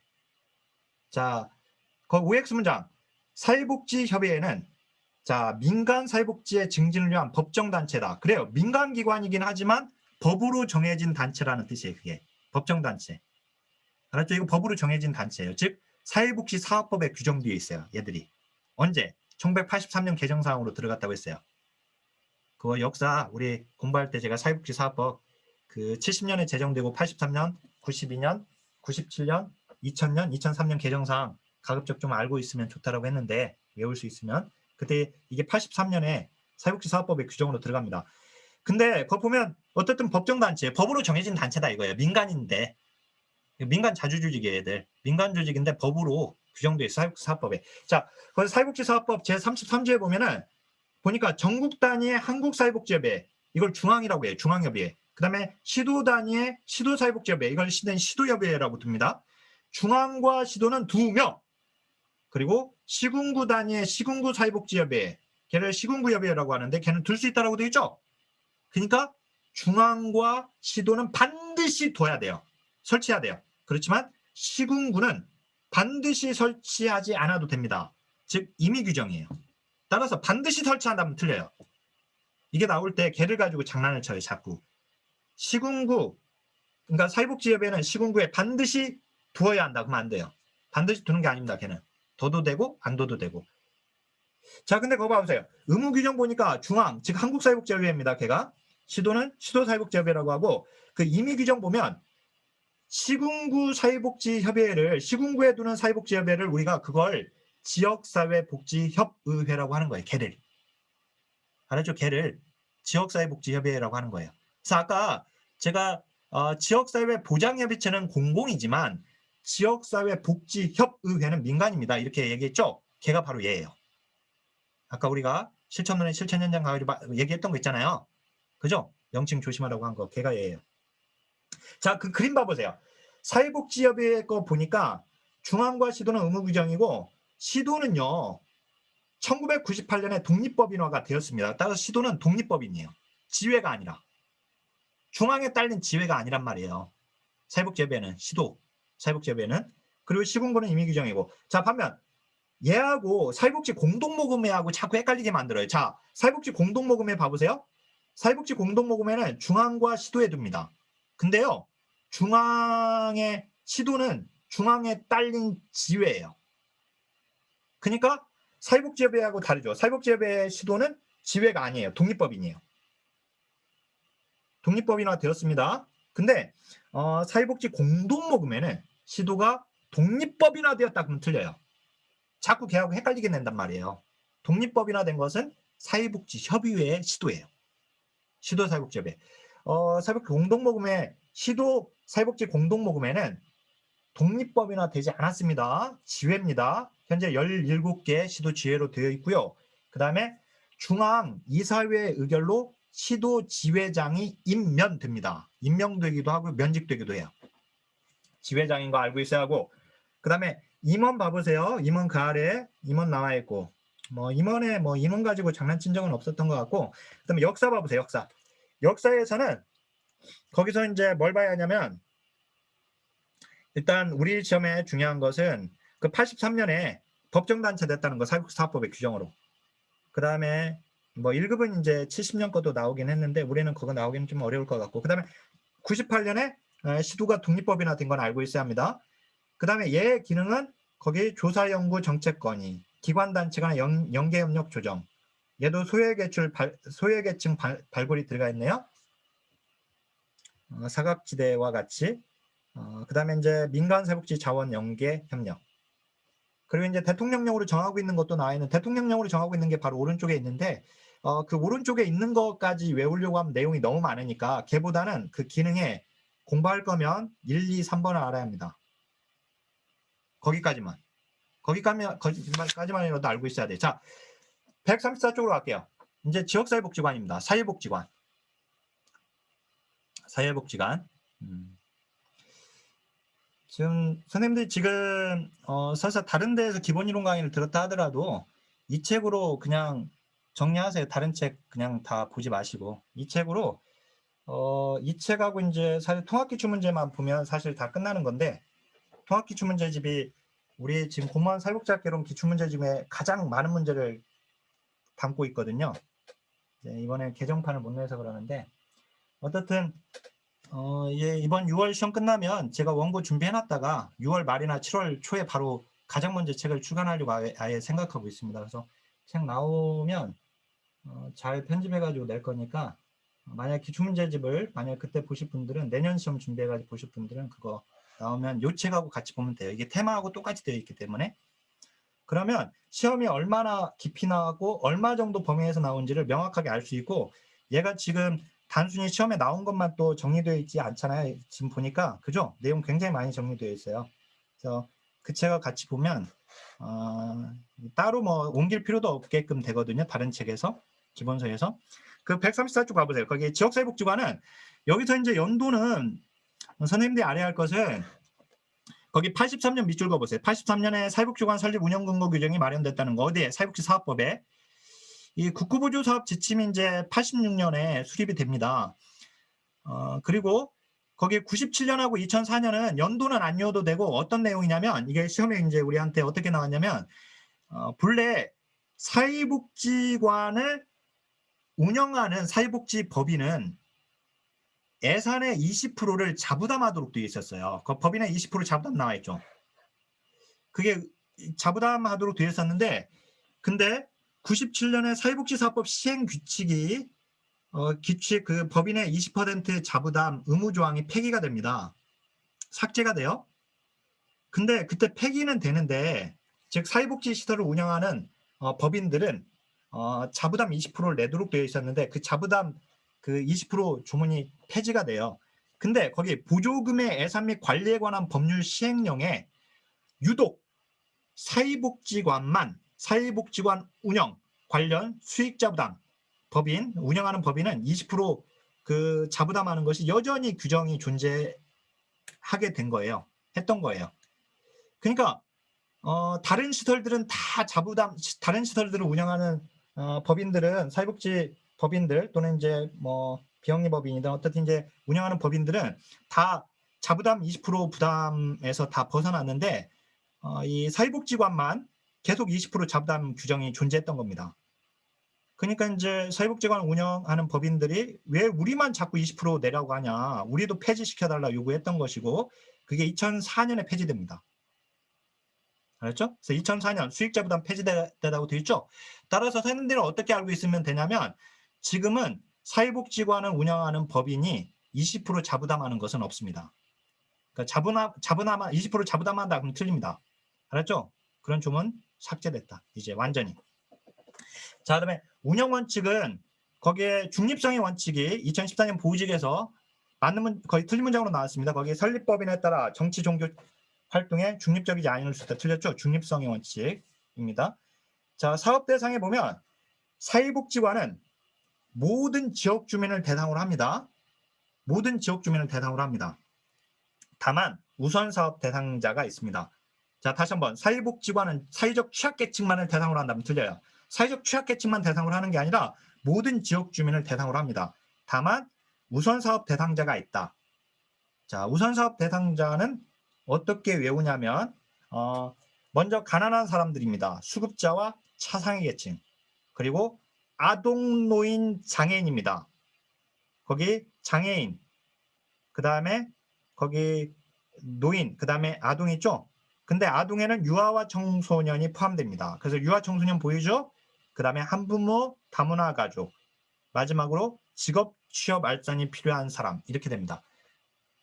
자, 그 OX 문장. 사회복지협의회는 자, 민간 사회복지의 증진을 위한 법정단체다. 그래요. 민간기관이긴 하지만 법으로 정해진 단체라는 뜻이에요. 그게 법정단체. 알았죠? 이거 법으로 정해진 단체예요. 즉 사회복지사업법에 규정되어 있어요. 얘들이. 언제? 1983년 개정사항으로 들어갔다고 했어요. 그거 역사 우리 공부할 때 제가 사회복지사업법 그 70년에 제정되고 83년, 92년, 97년, 2000년, 2003년 개정사항 가급적 좀 알고 있으면 좋다라고 했는데 외울 수 있으면 그때 이게 83년에 사회복지사업법의 규정으로 들어갑니다. 근데 그거 보면 어쨌든 법정단체, 법으로 정해진 단체다 이거예요. 민간인데 민간 자주조직이에요. 애들. 민간 조직인데 법으로 규정되어 있어요. 사회복지사업법에. 자, 그래서 사회복지사업법 제33조에 보면은 보니까 전국 단위의 한국사회복지협의회 이걸 중앙이라고 해요. 중앙협의회. 그 다음에 시도 단위의 시도사회복지협의회 이걸 시도협의회라고 둡니다. 중앙과 시도는 2명 그리고 시군구 단위의 시군구사회복지협의회 걔를 시군구협의회라고 하는데 걔는 둘 수 있다라고 되어 있죠. 그러니까 중앙과 시도는 반드시 둬야 돼요. 설치해야 돼요. 그렇지만 시군구는 반드시 설치하지 않아도 됩니다. 즉 임의 규정이에요. 따라서 반드시 설치한다면 틀려요. 이게 나올 때 걔를 가지고 장난을 쳐요. 자꾸. 시군구 그러니까 사회복지협의회는 시군구에 반드시 두어야 한다. 그러면 안 돼요. 반드시 두는 게 아닙니다. 걔는. 둬도 되고 안 둬도 되고. 자, 근데 그거 봐보세요. 의무 규정 보니까 중앙, 즉 한국사회복지협의회입니다. 걔가. 시도는 시도사회복지협의회라고 하고 그 임의 규정 보면 시군구 사회복지협의회를 시군구에 두는 사회복지협의회를 우리가 그걸 지역사회복지협의회라고 하는 거예요. 걔를. 알았죠? 걔를 지역사회복지협의회라고 하는 거예요. 그래서 아까 제가 지역사회 보장협의체는 공공이지만 지역사회복지협의회는 민간입니다. 이렇게 얘기했죠? 걔가 바로 얘예요. 아까 우리가 실천론의 실천 현장 가가지고 얘기했던 거 있잖아요. 그죠? 명칭 조심하라고 한 거. 걔가 얘예요. 자, 그 그림 봐보세요. 사회복지협의회 거 보니까 중앙과 시도는 의무 규정이고 시도는요. 1998년에 독립법인화가 되었습니다. 따라서 시도는 독립법인이에요. 지회가 아니라. 중앙에 딸린 지회가 아니란 말이에요. 사회복지협의회는 시도, 사회복지협의회는. 그리고 시군구는 임의 규정이고. 자, 반면 얘하고 사회복지 공동모금회하고 자꾸 헷갈리게 만들어요. 자, 사회복지 공동모금회 봐보세요. 사회복지 공동모금회는 중앙과 시도에 둡니다. 근데요. 중앙의 시도는 중앙에 딸린 지회예요. 그러니까 사회복지협의회하고 다르죠. 사회복지협의회 시도는 지회가 아니에요. 독립법인이에요. 독립법인화 되었습니다. 근데 사회복지 공동모금회는 시도가 독립법인화 되었다 그러면 틀려요. 자꾸 걔하고 헷갈리게 낸단 말이에요. 독립법인화 된 것은 사회복지협의회의 시도예요. 시도 사회복지협의회. 사회복지 공동모금회 시도 사회복지 공동모금회는 독립법인화 되지 않았습니다. 지회입니다. 현재 17개 시도 지회로 되어 있고요. 그 다음에 중앙 이사회 의결로 시도 지회장이 임명됩니다. 임명되기도 하고 면직되기도 해요. 지회장인 거 알고 있어야 하고 그 다음에 임원 봐보세요. 임원 그 아래 임원 나와 있고 뭐 임원에 뭐 임원 가지고 장난친 적은 없었던 것 같고 그 다음에 역사 봐보세요. 역사. 역사에서는 거기서 이제 뭘 봐야 하냐면 일단 우리 시험에 중요한 것은 그 83년에 법정단체 됐다는 거 사회복지사업법의 규정으로. 그 다음에 뭐 1급은 이제 70년 것도 나오긴 했는데 우리는 그거 나오기는 좀 어려울 것 같고 그 다음에 98년에 시도가 독립법인화 된 건 알고 있어야 합니다. 그 다음에 얘의 기능은 거기 조사연구 정책건의, 기관단체 간의 연계협력 조정. 얘도 소외계층 발굴이 들어가 있네요. 사각지대와 같이. 그 다음에 이제 민간사회복지 자원 연계 협력. 그리고 이제 대통령령으로 정하고 있는 것도 나와 있는 대통령령으로 정하고 있는 게 바로 오른쪽에 있는데 그 오른쪽에 있는 것까지 외우려고 하면 내용이 너무 많으니까 걔보다는 그 기능에 공부할 거면 1, 2, 3번을 알아야 합니다. 거기까지만이라도 알고 있어야 돼. 자, 134쪽으로 갈게요. 이제 지역사회복지관입니다. 사회복지관. 사회복지관. 지금 선생님들이 지금 설사 다른 데에서 기본이론 강의를 들었다 하더라도 이 책으로 그냥 정리하세요. 다른 책 그냥 다 보지 마시고 이 책으로 이 책하고 이제 사실 통합기출 문제만 보면 사실 다 끝나는 건데 통합기출 문제집이 우리 지금 공무원 사회복지학개론 기출문제 중에 가장 많은 문제를 담고 있거든요. 이번에 개정판을 못 내서 그러는데 어떻든 이번 6월 시험 끝나면 제가 원고 준비해놨다가 6월 말이나 7월 초에 바로 가장 먼저 책을 출간하려고 아예 생각하고 있습니다. 그래서 책 나오면 잘 편집해가지고 낼 거니까 만약 기출문제집을 만약 그때 보실 분들은 내년 시험 준비해가지고 보실 분들은 그거 나오면 요 책하고 같이 보면 돼요. 이게 테마하고 똑같이 되어 있기 때문에 그러면 시험이 얼마나 깊이 나오고 얼마 정도 범위에서 나온지를 명확하게 알 수 있고 얘가 지금 단순히 시험에 나온 것만 또 정리되어 있지 않잖아요. 지금 보니까 그죠? 내용 굉장히 많이 정리되어 있어요. 그래서 그 책을 같이 보면 따로 뭐 옮길 필요도 없게끔 되거든요. 다른 책에서 기본서에서 그 134쪽 가보세요. 거기 지역사회복지관은 여기서 이제 연도는 선생님들이 알아야 할 것은 거기 83년 밑줄 그어보세요. 83년에 사회복지관 설립 운영 근거 규정이 마련됐다는 거 어디에? 사회복지 사업법에. 이 국고보조 사업 지침이 이제 86년에 수립이 됩니다. 그리고 거기 97년하고 2004년은 연도는 안 외워도 되고 어떤 내용이냐면 이게 시험에 이제 우리한테 어떻게 나왔냐면 본래 사회복지관을 운영하는 사회복지법인은 예산의 20%를 자부담하도록 되어 있었어요. 그 법인의 20% 자부담 나와 있죠. 그게 자부담하도록 되어 있었는데 근데 97년에 사회복지사업법 시행 규칙이 규칙 그 법인의 20% 자부담 의무 조항이 폐기가 됩니다. 삭제가 돼요. 근데 그때 폐기는 되는데 즉 사회복지 시설을 운영하는 법인들은 자부담 20%를 내도록 되어 있었는데 그 자부담 그 20% 조문이 폐지가 돼요. 근데 거기 보조금의 예산 및 관리에 관한 법률 시행령에 유독 사회복지관 사회복지관 운영 관련 수익자부담 법인 운영하는 법인은 20%그 자부담하는 것이 여전히 규정이 존재하게 된 거예요. 했던 거예요. 그러니까 다른 시설들은 다 자부담 다른 시설들을 운영하는 법인들은 사회복지 법인들 또는 이제 뭐 비영리법인이든 어떻든 이제 운영하는 법인들은 다 자부담 20% 부담에서 다 벗어났는데 이 사회복지관만 계속 20% 자부담 규정이 존재했던 겁니다. 그러니까 이제 사회복지관 운영하는 법인들이 왜 우리만 자꾸 20% 내라고 하냐, 우리도 폐지시켜달라 요구했던 것이고 그게 2004년에 폐지됩니다. 알았죠? 그래서 2004년 수익자부담 폐지되다고 되어 있죠. 따라서 선생님들은 어떻게 알고 있으면 되냐면 지금은 사회복지관을 운영하는 법인이 20% 자부담하는 것은 없습니다. 그러니까 자부담 20% 자부담한다 그럼 틀립니다. 알았죠? 그런 조문 삭제됐다. 이제 완전히. 자, 그다음에 운영 원칙은 거기에 중립성의 원칙이 2014년 보직에서 맞는 거의 틀린 문장으로 나왔습니다. 거기 설립법인에 따라 정치 종교 활동에 중립적이지 않을 수 있다. 틀렸죠? 중립성의 원칙입니다. 자, 사업 대상에 보면 사회복지관은 모든 지역 주민을 대상으로 합니다. 모든 지역 주민을 대상으로 합니다. 다만 우선 사업 대상자가 있습니다. 자, 다시 한번 사회복지관은 사회적 취약계층만을 대상으로 한다면 틀려요. 사회적 취약계층만 대상으로 하는 게 아니라 모든 지역 주민을 대상으로 합니다. 다만 우선 사업 대상자가 있다. 자, 우선 사업 대상자는 어떻게 외우냐면 먼저 가난한 사람들입니다. 수급자와 차상위 계층. 그리고 아동, 노인, 장애인입니다. 거기 장애인, 그 다음에 거기 노인, 그 다음에 아동 있죠? 근데 아동에는 유아와 청소년이 포함됩니다. 그래서 유아 청소년 보이죠? 그 다음에 한부모, 다문화 가족, 마지막으로 직업, 취업, 알선이 필요한 사람 이렇게 됩니다.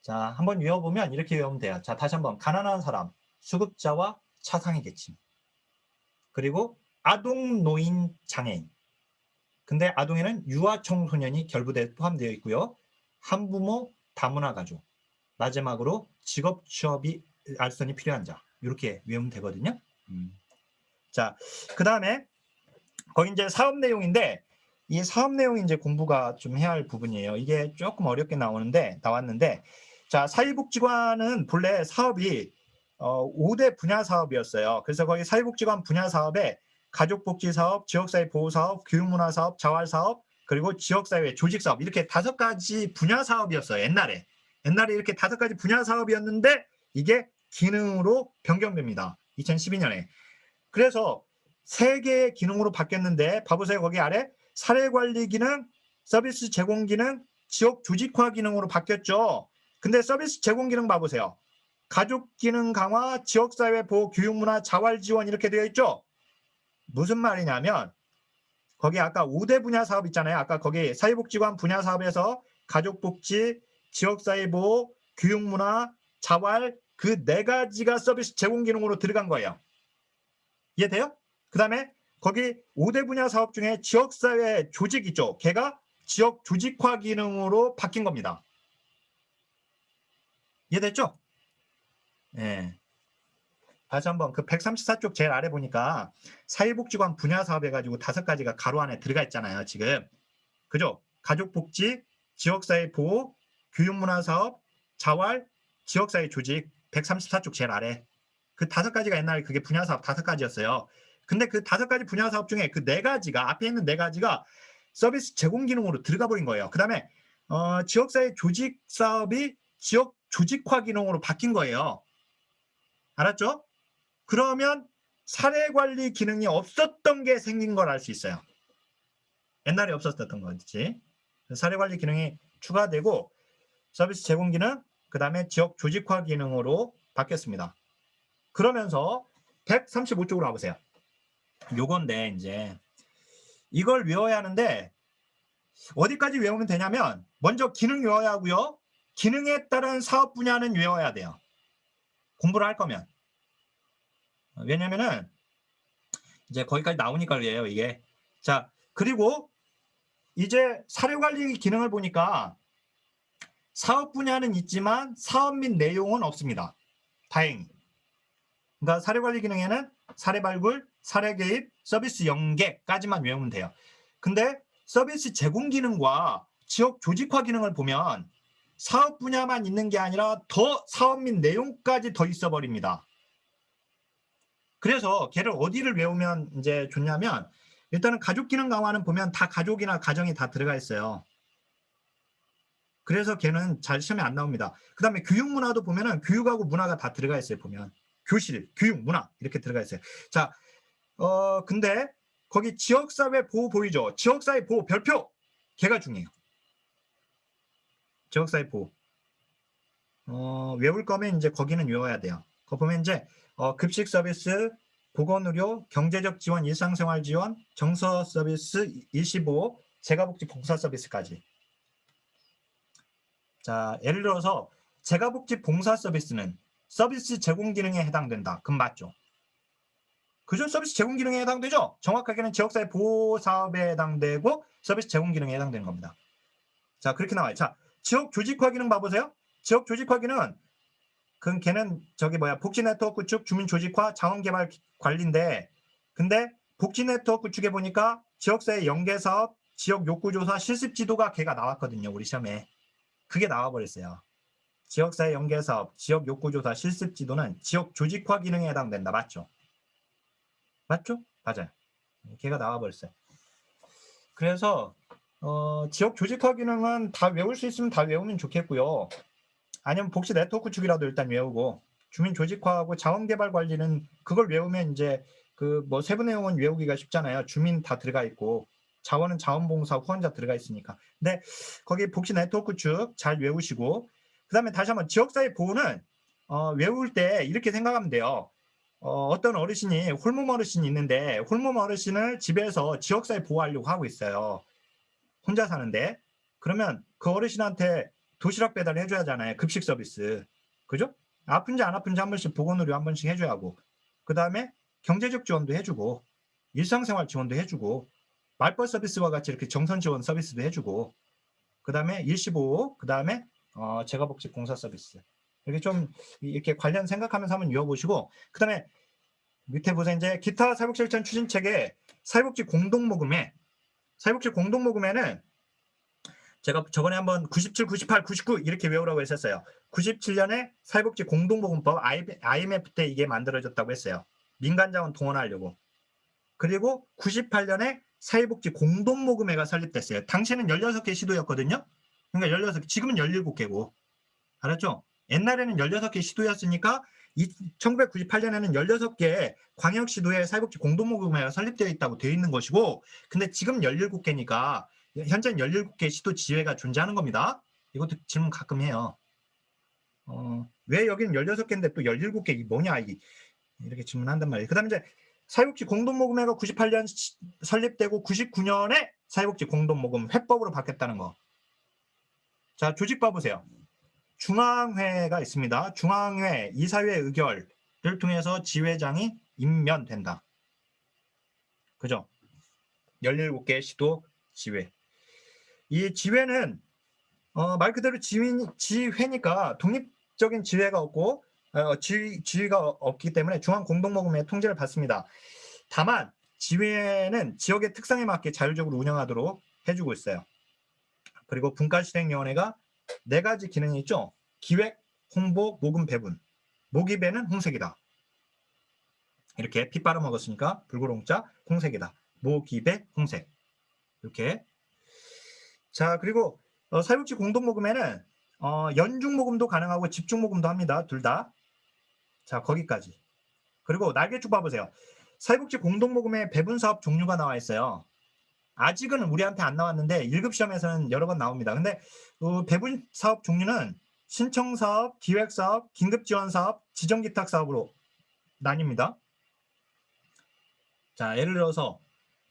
자, 한번 외워보면 이렇게 외우면 돼요. 자, 다시 한번 가난한 사람, 수급자와 차상위 계층, 그리고 아동, 노인, 장애인. 근데 아동에는 유아 청소년이 결부돼 포함되어 있고요. 한부모, 다문화 가족, 마지막으로 직업, 취업이 알선이 필요한 자 이렇게 외우면 되거든요. 자, 그 다음에 거기 이제 사업 내용인데 이 사업 내용이 이제 공부가 좀 해야 할 부분이에요. 이게 조금 어렵게 나왔는데 자, 사회복지관은 본래 사업이 5대 분야 사업이었어요. 그래서 거기 사회복지관 분야 사업에 가족복지사업, 지역사회 보호사업, 교육문화사업, 자활사업, 그리고 지역사회 조직사업 이렇게 5가지 분야 사업이었어요. 옛날에 이렇게 5가지 분야 사업이었는데 이게 기능으로 변경됩니다. 2012년에. 그래서 3개의 기능으로 바뀌었는데 봐보세요. 거기 아래 사례관리 기능, 서비스 제공 기능, 지역 조직화 기능으로 바뀌었죠. 근데 서비스 제공 기능 봐보세요. 가족 기능 강화, 지역사회 보호, 교육문화, 자활 지원 이렇게 되어 있죠. 무슨 말이냐면 거기 아까 5대 분야 사업 있잖아요. 아까 거기 사회복지관 분야 사업에서 가족복지, 지역사회 보호, 교육문화, 자활 그 4가지가 서비스 제공 기능으로 들어간 거예요. 이해돼요? 그 다음에 거기 5대 분야 사업 중에 지역사회 조직 있죠. 걔가 지역 조직화 기능으로 바뀐 겁니다. 이해됐죠? 예. 다시 한번 그 134쪽 제일 아래 보니까 사회복지관 분야 사업 해가지고 5가지가 가로 안에 들어가 있잖아요. 지금. 그죠? 가족복지, 지역사회 보호, 교육문화사업, 자활, 지역사회 조직 134쪽 제일 아래. 그 5가지가 옛날에 그게 분야 사업 5가지였어요. 근데 그 5가지 분야 사업 중에 그 4가지가 앞에 있는 4가지가 서비스 제공 기능으로 들어가 버린 거예요. 그 다음에 지역사회 조직 사업이 지역 조직화 기능으로 바뀐 거예요. 알았죠? 그러면 사례관리 기능이 없었던 게 생긴 걸 알 수 있어요. 옛날에 없었던 거지. 사례관리 기능이 추가되고 서비스 제공 기능, 그 다음에 지역 조직화 기능으로 바뀌었습니다. 그러면서 135쪽으로 와보세요. 요건데 이제 이걸 외워야 하는데 어디까지 외우면 되냐면 먼저 기능 외워야 하고요. 기능에 따른 사업 분야는 외워야 돼요. 공부를 할 거면. 왜냐면은 이제 거기까지 나오니까 그래요, 이게. 자, 그리고 이제 사료관리 기능을 보니까 사업 분야는 있지만 사업 및 내용은 없습니다. 다행히. 그러니까 사료관리 기능에는 사례 발굴, 사례 개입, 서비스 연계까지만 외우면 돼요. 근데 서비스 제공 기능과 지역 조직화 기능을 보면 사업 분야만 있는 게 아니라 더 사업 및 내용까지 더 있어 버립니다. 그래서 걔를 어디를 외우면 이제 좋냐면 일단은 가족 기능 강화는 보면 다 가족이나 가정이 다 들어가 있어요. 그래서 걔는 잘 시험에 안 나옵니다. 그 다음에 교육 문화도 보면은 교육하고 문화가 다 들어가 있어요. 보면 교실, 교육, 문화 이렇게 들어가 있어요. 자, 근데 거기 지역사회 보호 보이죠? 지역사회 보호 별표 걔가 중요해요. 지역사회 보호. 외울 거면 이제 거기는 외워야 돼요. 거 보면 이제 급식 서비스, 보건의료, 경제적 지원, 일상생활 지원, 정서 서비스, 일시보호, 재가복지 봉사 서비스까지. 자, 예를 들어서 재가복지 봉사 서비스는 서비스 제공 기능에 해당된다. 그럼 맞죠? 그죠? 서비스 제공 기능에 해당되죠? 정확하게는 지역사회 보호 사업에 해당되고 서비스 제공 기능에 해당되는 겁니다. 자, 그렇게 나와요. 자, 지역 조직화 기능 봐보세요. 지역 조직화 기능은 그럼 걔는 저기 복지 네트워크 측 주민 조직화 자원 개발 관리인데 근데 복지 네트워크 측에 보니까 지역사회 연계 사업, 지역 욕구 조사 실습 지도가 걔가 나왔거든요. 우리 시험에. 그게 나와 버렸어요. 지역사회 연계 사업, 지역 욕구 조사 실습 지도는 지역 조직화 기능에 해당된다. 맞죠? 맞죠? 맞아요. 걔가 나와 버렸어요. 그래서 지역 조직화 기능은 다 외울 수 있으면 다 외우면 좋겠고요. 아니면 복지 네트워크 축이라도 일단 외우고 주민 조직화하고 자원개발 관리는 그걸 외우면 이제 그 세부 내용은 외우기가 쉽잖아요. 주민 다 들어가 있고 자원은 자원봉사 후원자 들어가 있으니까. 근데 거기 복지 네트워크 축 잘 외우시고 그다음에 다시 한번 지역사회 보호는 외울 때 이렇게 생각하면 돼요. 어떤 어르신이 홀몸 어르신이 있는데 홀몸 어르신을 집에서 지역사회 보호하려고 하고 있어요. 혼자 사는데 그러면 그 어르신한테 도시락 배달 해줘야 하잖아요. 급식 서비스. 그죠? 아픈지 안 아픈지 한 번씩 보건의료 한 번씩 해줘야 하고 그 다음에 경제적 지원도 해주고 일상생활 지원도 해주고 말벌 서비스와 같이 이렇게 정선 지원 서비스도 해주고 그 다음에 일시보호 그 다음에 재가복지 봉사 서비스 이렇게 좀 이렇게 관련 생각하면서 한번 외워보시고 그 다음에 밑에 보세요. 이제 기타 사회복지실천 추진책에 사회복지 공동모금에는 제가 저번에 한번 97, 98, 99 이렇게 외우라고 했었어요. 97년에 사회복지 공동모금법 IMF 때 이게 만들어졌다고 했어요. 민간자원 동원하려고. 그리고 98년에 사회복지 공동모금회가 설립됐어요. 당시에는 16개 시도였거든요. 그러니까 16개, 지금은 17개고. 알았죠? 옛날에는 16개 시도였으니까 1998년에는 16개 광역시도에 사회복지 공동모금회가 설립되어 있다고 되어 있는 것이고, 근데 지금 17개니까 현재는 17개 시도 지회가 존재하는 겁니다. 이것도 질문 가끔 해요. 왜 여기는 16개인데 또 17개 뭐냐 이렇게 질문한단 말이에요. 그 다음에 이제 사회복지 공동모금회가 98년 설립되고 99년에 사회복지 공동모금 회법으로 바뀌었다는 거. 자, 조직 봐보세요. 중앙회가 있습니다. 중앙회 이사회 의결을 통해서 지회장이 임면된다. 그죠? 17개 시도 지회. 이 지회는 말 그대로 지회니까 독립적인 지회가 없고 지위가 없기 때문에 중앙공동모금의 통제를 받습니다. 다만 지회는 지역의 특성에 맞게 자율적으로 운영하도록 해주고 있어요. 그리고 분과실행위원회가 4가지 기능이 있죠. 기획, 홍보, 모금, 배분. 모기배는 홍색이다. 이렇게 피 빨아먹었으니까 불고롱자 홍색이다. 모기배 홍색. 이렇게. 자, 그리고 사회복지 공동모금에는 연중모금도 가능하고 집중모금도 합니다. 둘 다. 자, 거기까지. 그리고 날개쭉 봐보세요. 사회복지 공동모금의 배분사업 종류가 나와 있어요. 아직은 우리한테 안 나왔는데 1급 시험에서는 여러 번 나옵니다. 근데 배분사업 종류는 신청사업, 기획사업, 긴급지원사업, 지정기탁사업으로 나뉩니다. 자, 예를 들어서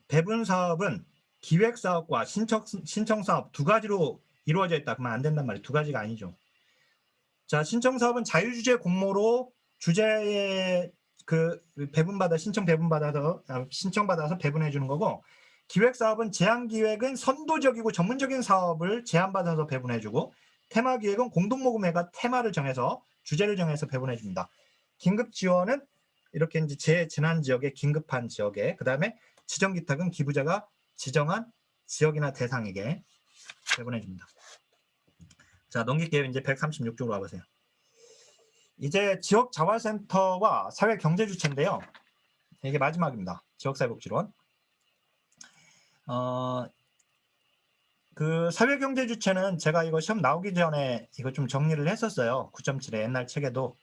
배분사업은 기획사업과 신청사업 2가지로 이루어져 있다. 그러면 안 된단 말이에요. 2가지가 아니죠. 자, 신청사업은 자유주제 공모로 주제에 신청받아서 배분해 주는 거고, 기획사업은 제안기획은 선도적이고 전문적인 사업을 제안받아서 배분해 주고, 테마기획은 공동모금회가 테마를 정해서 주제를 정해서 배분해 줍니다. 긴급지원은 이렇게 이제 재난지역에 긴급한 지역에, 그 다음에 지정기탁은 기부자가 지정한 지역이나 대상에게 배분해 줍니다. 자, 넘길게요. 이제 136쪽으로 와보세요. 이제 지역자활센터와 사회경제주체인데요. 이게 마지막입니다. 지역사회복지론. 그 사회경제주체는 제가 이거 시험 나오기 전에 이거 좀 정리를 했었어요. 9.7에 옛날 책에도.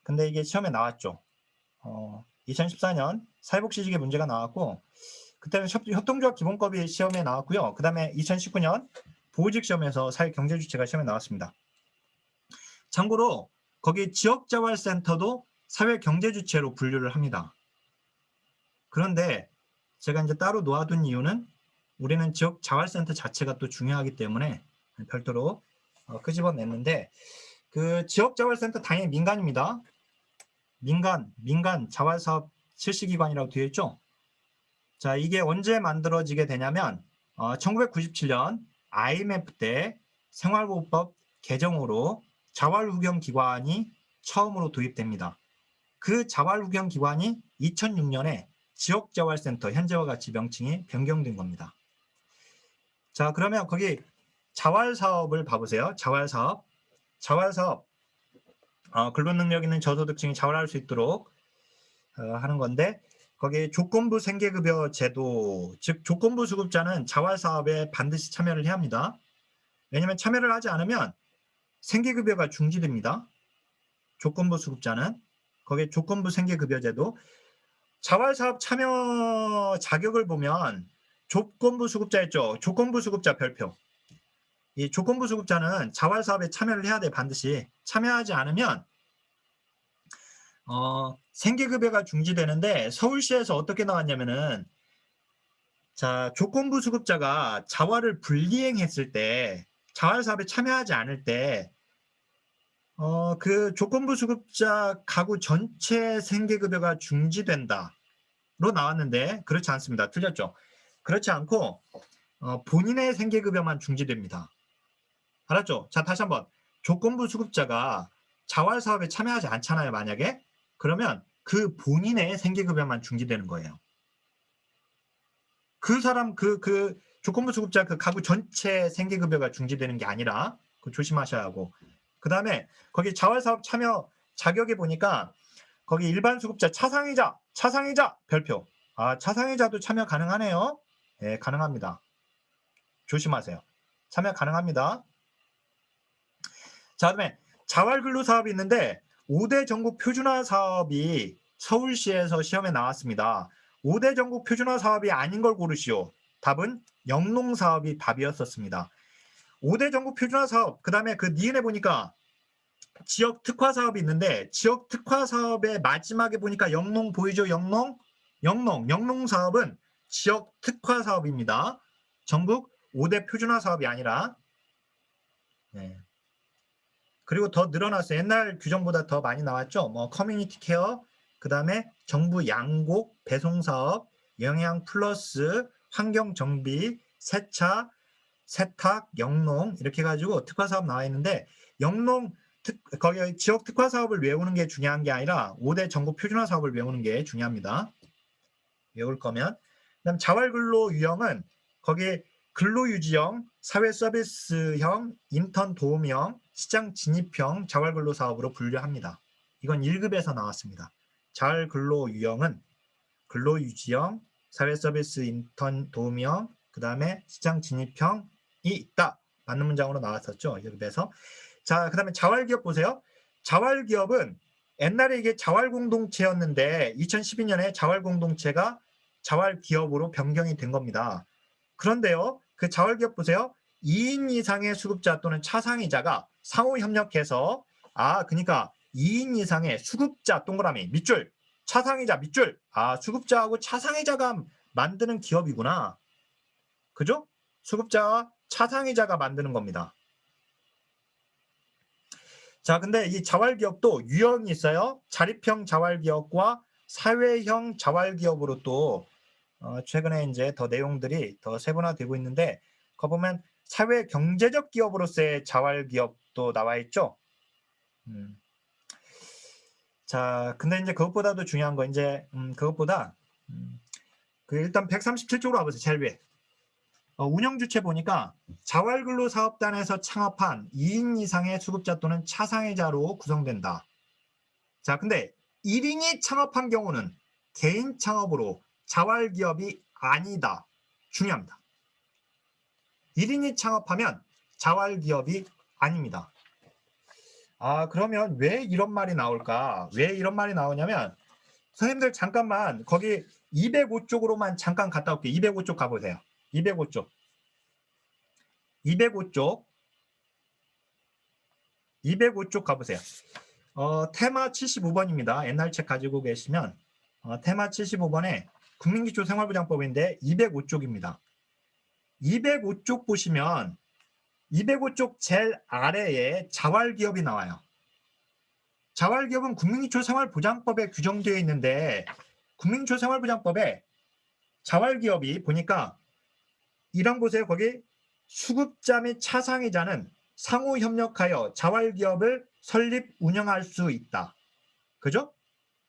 근데 이게 시험에 나왔죠. 2014년 사회복지직의 문제가 나왔고, 그때는 협동조합 기본법이 시험에 나왔고요. 그 다음에 2019년 보호직 시험에서 사회경제주체가 시험에 나왔습니다. 참고로 거기 지역자활센터도 사회경제주체로 분류를 합니다. 그런데 제가 이제 따로 놓아둔 이유는 우리는 지역자활센터 자체가 또 중요하기 때문에 별도로 끄집어냈는데, 그 지역자활센터 당연히 민간입니다. 민간 자활사업 실시기관이라고 되어 있죠. 자, 이게 언제 만들어지게 되냐면 1997년 IMF 때 생활보호법 개정으로 자활후경기관이 처음으로 도입됩니다. 그 자활후경기관이 2006년에 지역자활센터, 현재와 같이 명칭이 변경된 겁니다. 자, 그러면 거기 자활사업을 봐보세요. 자활사업 근로능력 있는 저소득층이 자활할 수 있도록 하는 건데, 거기 조건부 생계급여 제도, 즉 조건부 수급자는 자활사업에 반드시 참여를 해야 합니다. 왜냐하면 참여를 하지 않으면 생계급여가 중지됩니다. 조건부 수급자는. 거기에 조건부 생계급여 제도. 자활사업 참여 자격을 보면 조건부 수급자 있죠. 조건부 수급자 별표. 이 조건부 수급자는 자활사업에 참여를 해야 돼. 반드시. 참여하지 않으면 생계급여가 중지되는데, 서울시에서 어떻게 나왔냐면은, 자, 조건부 수급자가 자활을 불이행했을 때, 자활사업에 참여하지 않을 때, 그 조건부 수급자 가구 전체 생계급여가 중지된다로 나왔는데, 그렇지 않습니다. 틀렸죠? 그렇지 않고 본인의 생계급여만 중지됩니다. 알았죠? 자, 다시 한번. 조건부 수급자가 자활사업에 참여하지 않잖아요, 만약에. 그러면 그 본인의 생계급여만 중지되는 거예요. 그 사람 그 조건부 수급자 그 가구 전체 생계급여가 중지되는 게 아니라 그 조심하셔야 하고, 그 다음에 거기 자활사업 참여 자격에 보니까 거기 일반 수급자 차상이자 별표. 아, 차상이자도 참여 가능하네요. 네, 가능합니다. 조심하세요. 참여 가능합니다. 자, 그다음에 자활근로사업이 있는데 5대 전국 표준화 사업이 서울시에서 시험에 나왔습니다. 5대 전국 표준화 사업이 아닌 걸 고르시오. 답은 영농사업이 답이었었습니다. 5대 전국 표준화 사업, 그 다음에 그 니은에 보니까 지역 특화 사업이 있는데 지역 특화 사업의 마지막에 보니까 영농 보이죠? 영농 사업은 지역 특화 사업입니다. 전국 5대 표준화 사업이 아니라. 네. 그리고 더 늘어났어요. 옛날 규정보다 더 많이 나왔죠. 뭐 커뮤니티 케어, 그 다음에 정부 양곡 배송 사업, 영양 플러스, 환경 정비, 세차, 세탁, 영농 이렇게 해가지고 특화 사업 나와 있는데, 영농 거기 지역 특화 사업을 외우는 게 중요한 게 아니라 5대 전국 표준화 사업을 외우는 게 중요합니다. 외울 거면. 그다음 자활근로 유형은 거기 근로유지형, 사회서비스형, 인턴 도움형, 시장 진입형 자활근로 사업으로 분류합니다. 이건 1급에서 나왔습니다. 자활근로 유형은 근로유지형, 사회서비스, 인턴 도움형, 그 다음에 시장 진입형이 있다. 맞는 문장으로 나왔었죠. 1급에서. 자, 그 다음에 자활기업 보세요. 자활기업은 옛날에 이게 자활공동체였는데 2012년에 자활공동체가 자활기업으로 변경이 된 겁니다. 그런데요, 그 자활기업 보세요. 2인 이상의 수급자 또는 차상이자가 상호협력해서, 그러니까 2인 이상의 수급자 동그라미 밑줄, 차상이자 밑줄, 수급자하고 차상이자가 만드는 기업이구나. 그죠? 수급자와 차상이자가 만드는 겁니다. 자, 근데 이 자활기업도 유형이 있어요. 자립형 자활기업과 사회형 자활기업으로 또 최근에 이제 더 내용들이 더 세분화되고 있는데, 거 보면 사회 경제적 기업으로서의 자활기업도 나와 있죠. 자, 근데 이제 그것보다도 중요한 거 이제 그것보다 그 일단 137쪽으로 와보세요. 제일 위에. 운영주체 보니까 자활근로사업단에서 창업한 2인 이상의 수급자 또는 차상회자로 구성된다. 자, 근데 1인이 창업한 경우는 개인 창업으로 자활기업이 아니다. 중요합니다. 1인이 창업하면 자활기업이 아닙니다. 그러면 왜 이런 말이 나올까? 왜 이런 말이 나오냐면, 선생님들 잠깐만 거기 205쪽으로만 잠깐 갔다 올게요. 205쪽 가보세요. 205쪽. 205쪽 가보세요. 테마 75번입니다. 옛날 책 가지고 계시면 테마 75번에 국민기초생활보장법인데 205쪽입니다. 205쪽 보시면 205쪽 제일 아래에 자활기업이 나와요. 자활기업은 국민기초생활보장법에 규정되어 있는데, 국민기초생활보장법에 자활기업이 보니까 이랑 보세요. 거기 수급자 및 차상이자는 상호협력하여 자활기업을 설립 운영할 수 있다. 그죠?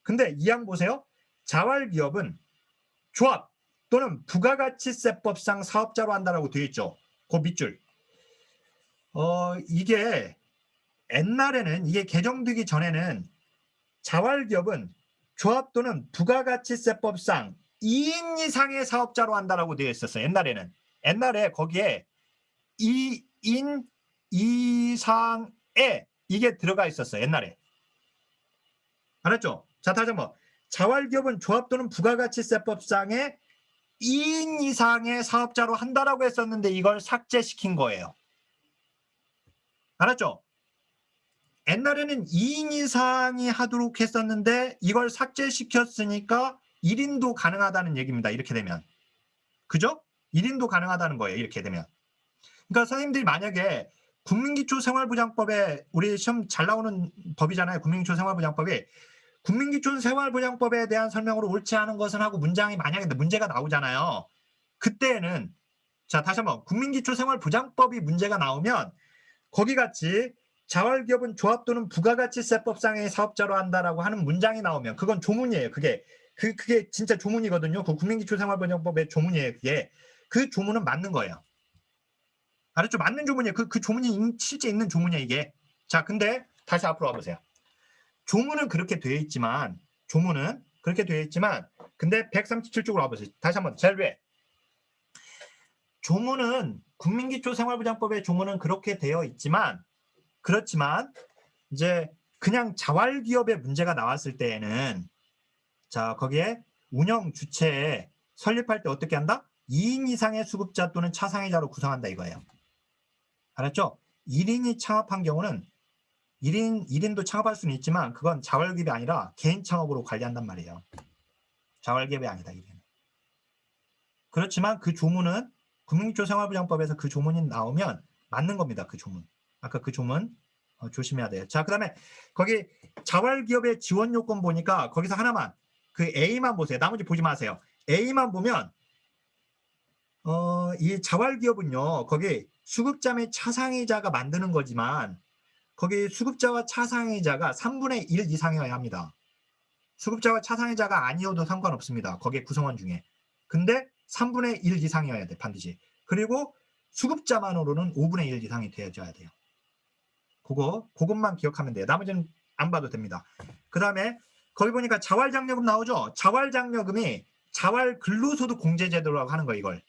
근데 이 항 보세요. 자활기업은 조합 또는 부가가치세법상 사업자로 한다라고 되어 있죠. 그 밑줄. 이게 옛날에는, 이게 개정되기 전에는 자활기업은 조합 또는 부가가치세법상 2인 이상의 사업자로 한다라고 되어 있었어요. 옛날에 거기에 2인 이상에 이게 들어가 있었어요. 옛날에. 알았죠? 자, 다시 한번. 자활기업은 조합 또는 부가가치세법상에 2인 이상의 사업자로 한다라고 했었는데 이걸 삭제시킨 거예요. 알았죠? 옛날에는 2인 이상이 하도록 했었는데 이걸 삭제시켰으니까 1인도 가능하다는 얘기입니다. 이렇게 되면. 그죠? 1인도 가능하다는 거예요. 이렇게 되면. 그러니까 선생님들이 만약에 국민기초생활보장법에, 우리 시험 잘 나오는 법이잖아요. 국민기초생활보장법이. 국민기초생활보장법에 대한 설명으로 옳지 않은 것은 하고 문장이 만약에 문제가 나오잖아요. 그때는, 자, 다시 한번 국민기초생활보장법이 문제가 나오면 거기 같이 자활기업은 조합 또는 부가가치세법상의 사업자로 한다라고 하는 문장이 나오면 그건 조문이에요. 그게 진짜 조문이거든요. 그 국민기초생활번영법의 조문이에요. 그게 그 조문은 맞는 거예요. 알았죠? 맞는 조문이에요. 그 조문이 실제 있는 조문이에요, 이게. 자, 근데 다시 앞으로 와보세요. 조문은 그렇게 되어 있지만 근데 137쪽으로 와보세요. 다시 한번 제일 위에. 조문은 국민기초생활보장법의 조문은 그렇게 되어 있지만 그렇지만 이제 그냥 자활기업의 문제가 나왔을 때에는 자 거기에 운영 주체에 설립할 때 어떻게 한다? 2인 이상의 수급자 또는 차상위자로 구성한다 이거예요. 알았죠? 1인이 창업한 경우는 1인도 창업할 수는 있지만 그건 자활기업이 아니라 개인 창업으로 관리한단 말이에요. 자활기업이 아니다. 1인. 그렇지만 그 조문은 국민기초생활보장법에서 그 조문이 나오면 맞는 겁니다. 그 조문. 아까 그 조문 조심해야 돼요. 자, 그 다음에 거기 자활기업의 지원 요건 보니까 거기서 하나만 그 A만 보세요. 나머지 보지 마세요. A만 보면 이 자활기업은요. 거기 수급자 및 차상위자가 만드는 거지만 거기 수급자와 차상위자가 3분의 1 이상이어야 합니다. 수급자와 차상위자가 아니어도 상관없습니다. 거기에 구성원 중에. 근데 3분의 1 이상이어야 돼. 반드시. 그리고 수급자만으로는 5분의 1 이상이 되어줘야 돼요. 그것만 기억하면 돼요. 나머지는 안 봐도 됩니다. 그 다음에 거기 보니까 자활장려금 나오죠. 자활장려금이 자활근로소득 공제제도라고 하는 거 이걸.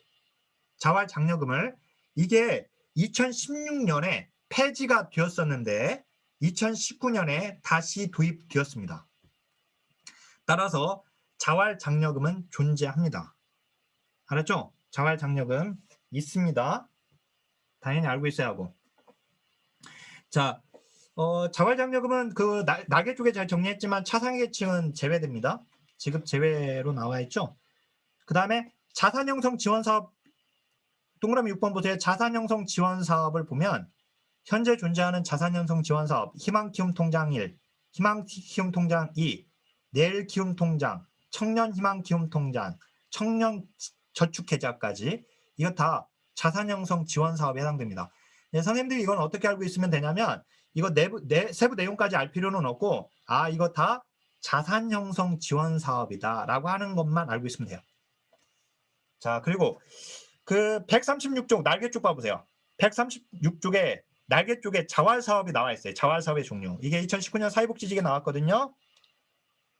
자활장려금을 이게 2016년에 폐지가 되었었는데 2019년에 다시 도입되었습니다. 따라서 자활장려금은 존재합니다. 알았죠? 자활장려금 있습니다. 당연히 알고 있어야 하고. 자, 자활장려금은 그 날개 쪽에 잘 정리했지만 차상계층은 제외됩니다. 지급 제외로 나와 있죠. 그 다음에 자산형성 지원사업 동그라미 6번 보세요. 자산형성 지원사업을 보면 현재 존재하는 자산형성 지원사업 희망키움통장 1, 희망키움통장 2, 내일키움통장, 청년희망키움통장, 청년저축계좌까지 이거 다 자산형성 지원사업에 해당됩니다. 네, 선생님들이 이건 어떻게 알고 있으면 되냐면 이거 세부 내용까지 알 필요는 없고 이거 다 자산형성 지원사업이다 라고 하는 것만 알고 있으면 돼요. 자, 그리고 그 136쪽 날개쪽 봐보세요. 136쪽에 날개 쪽에 자활사업이 나와 있어요. 자활사업의 종류. 이게 2019년 사회복지직에 나왔거든요.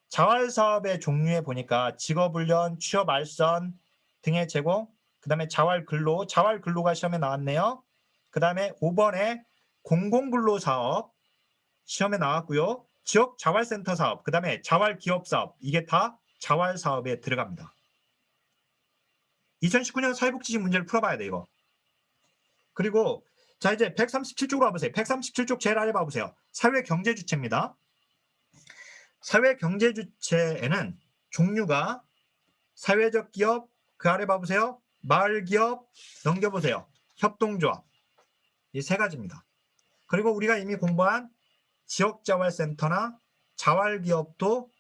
자활사업의 종류에 보니까 직업훈련, 취업알선 등의 제공, 그 다음에 자활근로, 자활근로가 시험에 나왔네요. 그 다음에 5번에 공공근로사업 시험에 나왔고요. 지역자활센터 사업, 그 다음에 자활기업사업, 이게 다 자활사업에 들어갑니다. 2019년 사회복지직 문제를 풀어봐야 돼 이거. 그리고 자 이제 137쪽으로 와보세요. 137쪽 제일 아래 봐보세요. 사회경제주체입니다. 사회경제주체에는 종류가 사회적 기업, 그 아래 봐보세요. 마을기업, 넘겨보세요. 협동조합, 이 세 가지입니다. 그리고 우리가 이미 공부한 지역자활센터나 자활기업도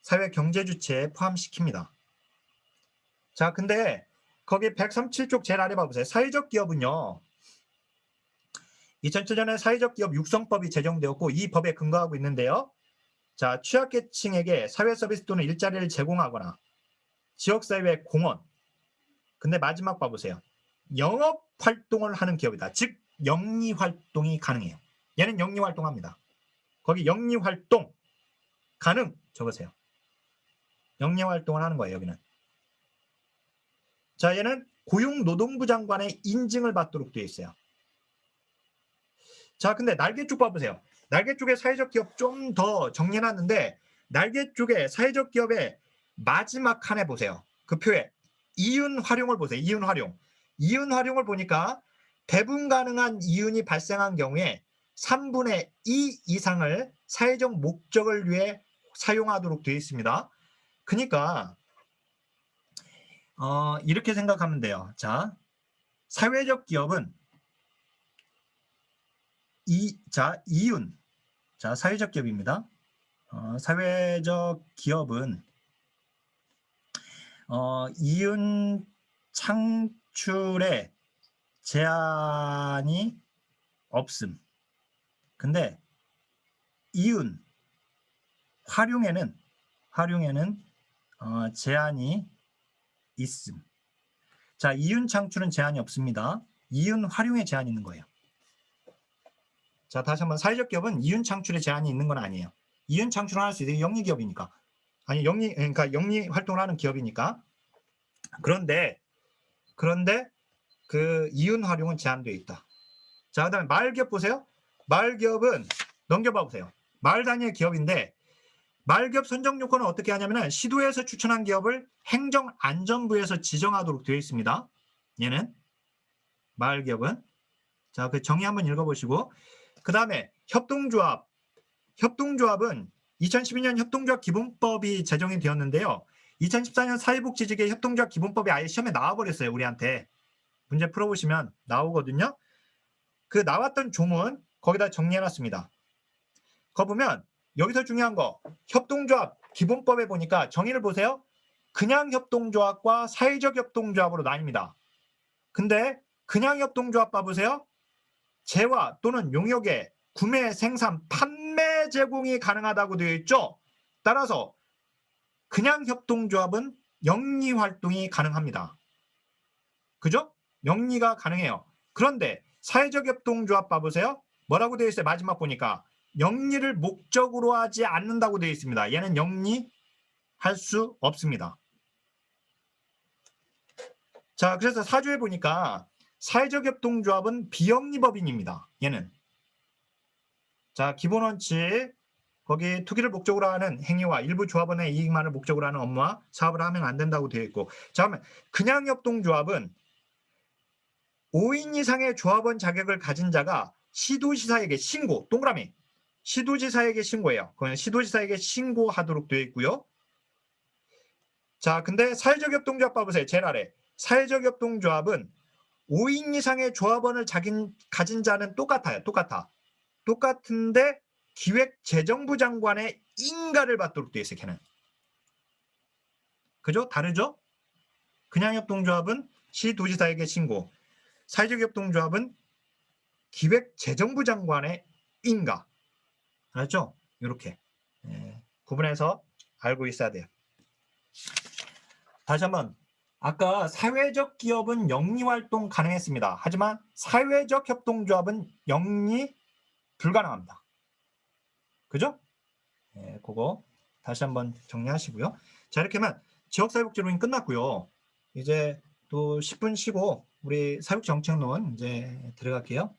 사회경제주체에 포함시킵니다. 자, 근데 거기 137쪽 제일 아래 봐보세요. 사회적 기업은요. 2007년에 사회적 기업 육성법이 제정되었고 이 법에 근거하고 있는데요. 자, 취약계층에게 사회 서비스 또는 일자리를 제공하거나 지역사회 공헌. 근데 마지막 봐보세요. 영업활동을 하는 기업이다. 즉 영리활동이 가능해요. 얘는 영리활동합니다. 거기 영리활동 가능 적으세요. 영리활동을 하는 거예요. 여기는. 자, 얘는 고용노동부 장관의 인증을 받도록 되어 있어요. 자, 근데 날개 쪽 봐보세요. 날개 쪽에 사회적 기업 좀 더 정리해놨는데 날개 쪽에 사회적 기업의 마지막 칸에 보세요. 그 표에 이윤 활용을 보세요. 이윤 활용. 이윤 활용을 보니까 배분 가능한 이윤이 발생한 경우에 3분의 2 이상을 사회적 목적을 위해 사용하도록 되어 있습니다. 그러니까 이렇게 생각하면 돼요. 자, 사회적 기업은 이윤. 자, 사회적 기업입니다. 사회적 기업은 이윤 창출에 제한이 없음. 근데 이윤, 활용에는 제한이 있음. 자, 이윤 창출은 제한이 없습니다. 이윤 활용에 제한이 있는 거예요. 자, 다시 한번 사회적 기업은 이윤 창출에 제한이 있는 건 아니에요. 이윤 창출을 할 수 있어요. 영리 기업이니까. 아니, 그러니까 영리 활동을 하는 기업이니까. 그런데 그 이윤 활용은 제한되어 있다. 자, 그다음에 말기업 보세요. 말기업은 넘겨봐 보세요. 말 단위의 기업인데 말기업 선정 요건은 어떻게 하냐면은 시도에서 추천한 기업을 행정안전부에서 지정하도록 되어 있습니다. 얘는 말기업은. 자, 그 정의 한번 읽어보시고, 그 다음에 협동조합은 2012년 협동조합 기본법이 제정이 되었는데요. 2014년 사회복지직의 협동조합 기본법이 아예 시험에 나와버렸어요. 우리한테 문제 풀어보시면 나오거든요. 그 나왔던 조문 거기다 정리해놨습니다. 거 보면 여기서 중요한 거 협동조합 기본법에 보니까 정의를 보세요. 그냥 협동조합과 사회적 협동조합으로 나뉩니다. 근데 그냥 협동조합 봐보세요. 재화 또는 용역의 구매, 생산, 판매 제공이 가능하다고 되어 있죠. 따라서 그냥 협동조합은 영리 활동이 가능합니다. 그죠? 영리가 가능해요. 그런데 사회적 협동조합 봐보세요. 뭐라고 되어 있어요? 마지막 보니까 영리를 목적으로 하지 않는다고 되어 있습니다. 얘는 영리할 수 없습니다. 자, 그래서 사조에 보니까 사회적 협동조합은 비영리법인입니다. 얘는. 자, 기본 원칙 거기 투기를 목적으로 하는 행위와 일부 조합원의 이익만을 목적으로 하는 업무와 사업을 하면 안 된다고 되어 있고, 자, 그러면 그냥 협동조합은 5인 이상의 조합원 자격을 가진 자가 시도지사에게 신고, 동그라미, 시도지사에게 신고해요. 그건 시도지사에게 신고하도록 되어 있고요. 자, 근데 사회적 협동조합 봐보세요. 제일 아래. 사회적 협동조합은 5인 이상의 조합원을 가진 자는 똑같아요. 똑같은데 기획재정부 장관의 인가를 받도록 되어 있어요. 걔는. 그죠? 다르죠? 그냥 협동조합은 시도지사에게 신고, 사회적 협동조합은 기획재정부 장관의 인가. 알았죠? 이렇게 구분해서 알고 있어야 돼요. 다시 한번, 아까 사회적 기업은 영리활동 가능했습니다. 하지만 사회적 협동조합은 영리 불가능합니다. 그죠? 그거 다시 한번 정리하시고요. 자, 이렇게 하면 지역사회복지론이 끝났고요. 이제 또 10분 쉬고 우리 사육정책론 이제 들어갈게요.